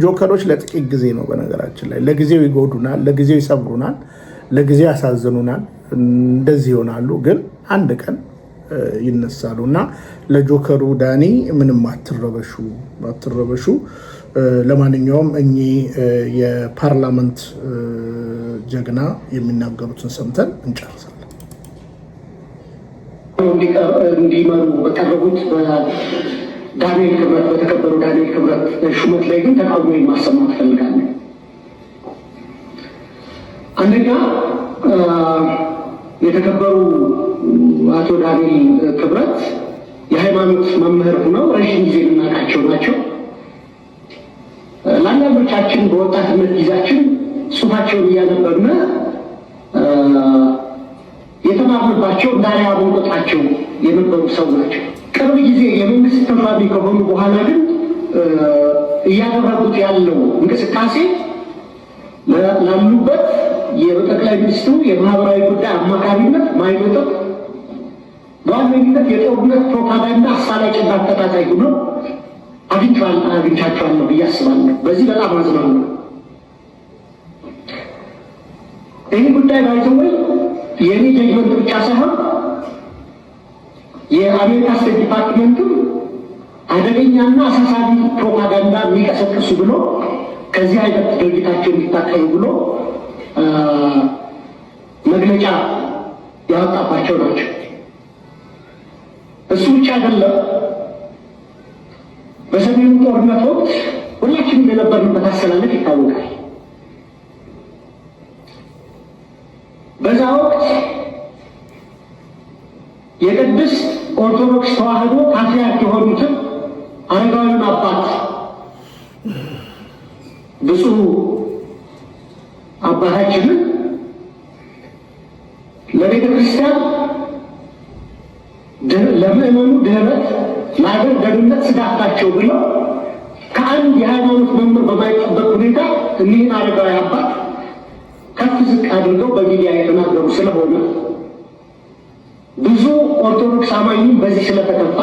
ጆከሮች ለጥቂት ጊዜ ነው። በነገራችን ላይ ለጊዜው ይጎዱናል፣ ለጊዜው ይሰብሩናል፣ ለጊዜው ያሳዝኑናል፣ እንደዚህ ይሆናሉ። ግን አንድ ቀን ይነሳሉ እና ለጆከሩ ዳኒ ምንም አትረበሹ። ለማንኛውም እኚህ የፓርላመንት ጀግና የሚናገሩትን ሰምተን እንጨርሳለን። እንዲመሩ በቀረቡት በተከበሩ ዳንኤል ክብረት ሹመት ላይ ግን ተቃውሞ ማሰማት ፈልጋለሁ። አንደኛ የተከበሩ አቶ ዳንኤል ክብረት የሃይማኖት መምህር ሆነው ረዥም ጊዜ የምናውቃቸው ናቸው። ለአንዳንዶቻችን በወጣትነት ጊዜያችን ጽሑፋቸውን እያነበብን የተማርንባቸው እንዳሪያ በንቆጣቸው የነበሩ ሰው ናቸው። ቅርብ ጊዜ የመንግስት ተሿሚ ከሆኑ በኋላ ግን እያደረጉት ያለው እንቅስቃሴ ላሉበት የጠቅላይ ሚኒስትሩ የማህበራዊ ጉዳይ አማካሪነት ማይመጠጥ በዋነኝነት የጦርነት ፕሮፓጋንዳ አሳላጭና አከታታይ ሆኖ አግኝቻቸዋለሁ ብዬ አስባለሁ። በዚህ በጣም አዝናለሁ። ይህ ጉዳይ ባይዘወይ የኔ ጀጅመንት ብቻ ሳይሆን የአሜሪካ ስቴት ዲፓርትመንትም አደገኛና አሳሳቢ ፕሮፓጋንዳ የሚቀሰቅሱ ብሎ ከዚህ አይነት ድርጊታቸው የሚታቀሉ ብሎ መግለጫ ያወጣባቸው ናቸው። እሱ ብቻ አይደለም። በሰሜኑ ጦርነት ወቅት ሁላችንም የነበርንበት አሰላለፍ ይታወቃል። በዛ ወቅት የቅድስት ኦርቶዶክስ ተዋሕዶ ፓትርያርክ የሆኑትን አረጋዊውን አባት ብፁዕ አባታችንን ለቤተ ክርስቲያን ለምእመኑ ድህነት፣ ለሀገር ደህንነት ስጋት ናቸው ብለው ከአንድ የሃይማኖት መምህር በማይጠበቅ ሁኔታ እኒህን አረጋዊ አባት ከፍ ዝቅ አድርገው በሚዲያ የተናገሩ ስለሆነ ብዙ ኦርቶዶክስ አማኝም በዚህ ስለተከፋ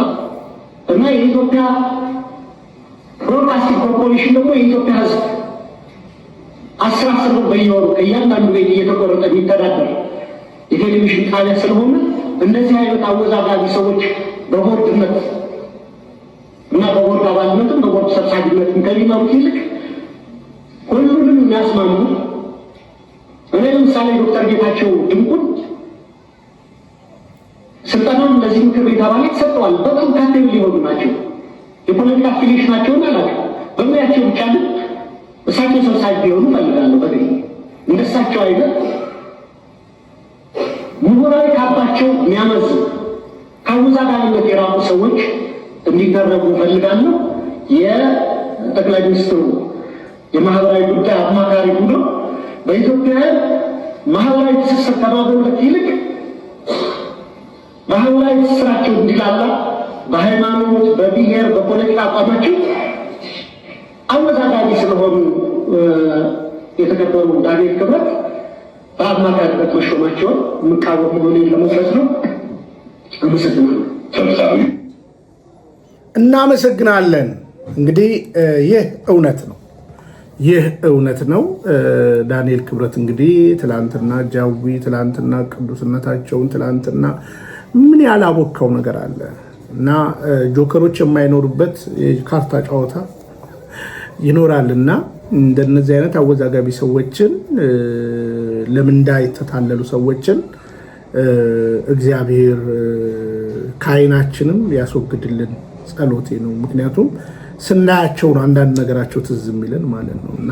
እና የኢትዮጵያ ብሮድካስቲንግ ኮርፖሬሽን ደግሞ የኢትዮጵያ ሕዝብ 10 ብር በየወሩ ከእያንዳንዱ ቤት እየተቆረጠ የሚተዳደር የቴሌቪዥን ጣቢያ ስለሆነ እንደዚህ አይነት አወዛጋቢ ሰዎች በቦርድነት እና በቦርድ አባልነትም በቦርድ ሰብሳቢነትም ከሚመሩት ይልቅ ሁሉንም የሚያስማሙ እኔ ለምሳሌ ዶክተር ጌታቸው ድንቁን ስልጠናውን ለዚህ ምክር ቤት አባላት ሰጥተዋል። በጣም ካቴብል ሊሆኑ ናቸው። የፖለቲካ አፊሊዬሽናቸውን አላውቅም። በሙያቸው ብቻ ግን እሳቸው ሰብሳቢ ቢሆኑ እፈልጋለሁ። በግ እንደሳቸው አይነት ምሁራዊ ካባቸው የሚያመዝ ከአወዛጋቢነት የራቁ ሰዎች እንዲደረጉ እፈልጋለሁ። የጠቅላይ ሚኒስትሩ የማህበራዊ ጉዳይ አማካሪ ሆኖ በኢትዮጵያውያን ማህበራዊ ትስስር ከማጎልበት ይልቅ ማህበራዊ ትስስራቸው እንዲላላ በሃይማኖት፣ በብሔር፣ በፖለቲካ አቋማቸው አወዛጋቢ ስለሆኑ የተከበሩ ዳንኤል ክብረት በአማካሪነት መሾማቸውን የምቃወም መሆኔን ለመግለጽ ነው። አመሰግናለሁ። እናመሰግናለን። እንግዲህ ይህ እውነት ነው። ዳንኤል ክብረት እንግዲህ ትላንትና ጃዊ፣ ትላንትና ቅዱስነታቸውን፣ ትላንትና ምን ያላቦካው ነገር አለ እና ጆከሮች የማይኖሩበት የካርታ ጨዋታ ይኖራልና እንደነዚህ አይነት አወዛጋቢ ሰዎችን ለምንዳ የተታለሉ ሰዎችን እግዚአብሔር ከዓይናችንም ያስወግድልን ጸሎቴ ነው። ምክንያቱም ስናያቸው ነው አንዳንድ ነገራቸው ትዝ የሚለን ማለት ነው እና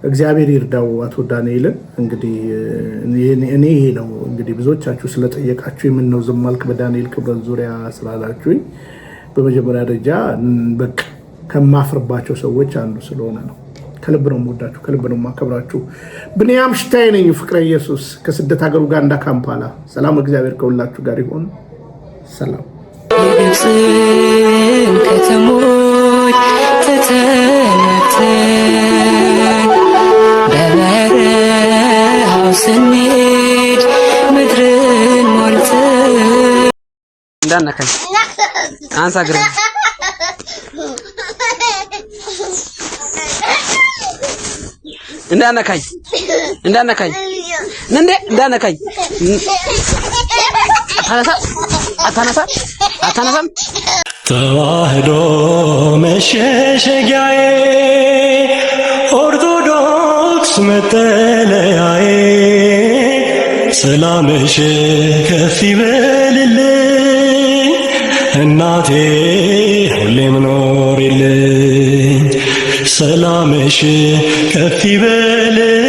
እግዚአብሔር ይርዳው አቶ ዳንኤልን። እንግዲህ እኔ ይሄ ነው እንግዲህ ብዙዎቻችሁ ስለጠየቃችሁ የምነው ዝም አልክ በዳንኤል ክብረት ዙሪያ ስላላችሁኝ በመጀመሪያ ደረጃ በቃ ከማፍርባቸው ሰዎች አንዱ ስለሆነ ነው። ከልብ ነው የምወዳችሁ፣ ከልብ ነው የማከብራችሁ። ብንያም ሽታዬ ነኝ። ፍቅረ ኢየሱስ ከስደት ሀገር ኡጋንዳ ካምፓላ። ሰላም እግዚአብሔር ከሁላችሁ ጋር ይሆን። ሰላም። የግብፅን ከተሞች ተተነተን በበረሃው ስንሄድ ምድርን ሞልተን እንዳነካኝ አንሳ ግሬ እንዳነካኝ እንዳነካኝ አታነሳም ተዋህዶ መሸሸጊያዬ ኦርቶዶክስ መጠለያዬ ሰላምሽ ከፍ ይበልልኝ እናቴ ሁሌም ኖሪልኝ ሰላምሽ ከፍ ይበልልኝ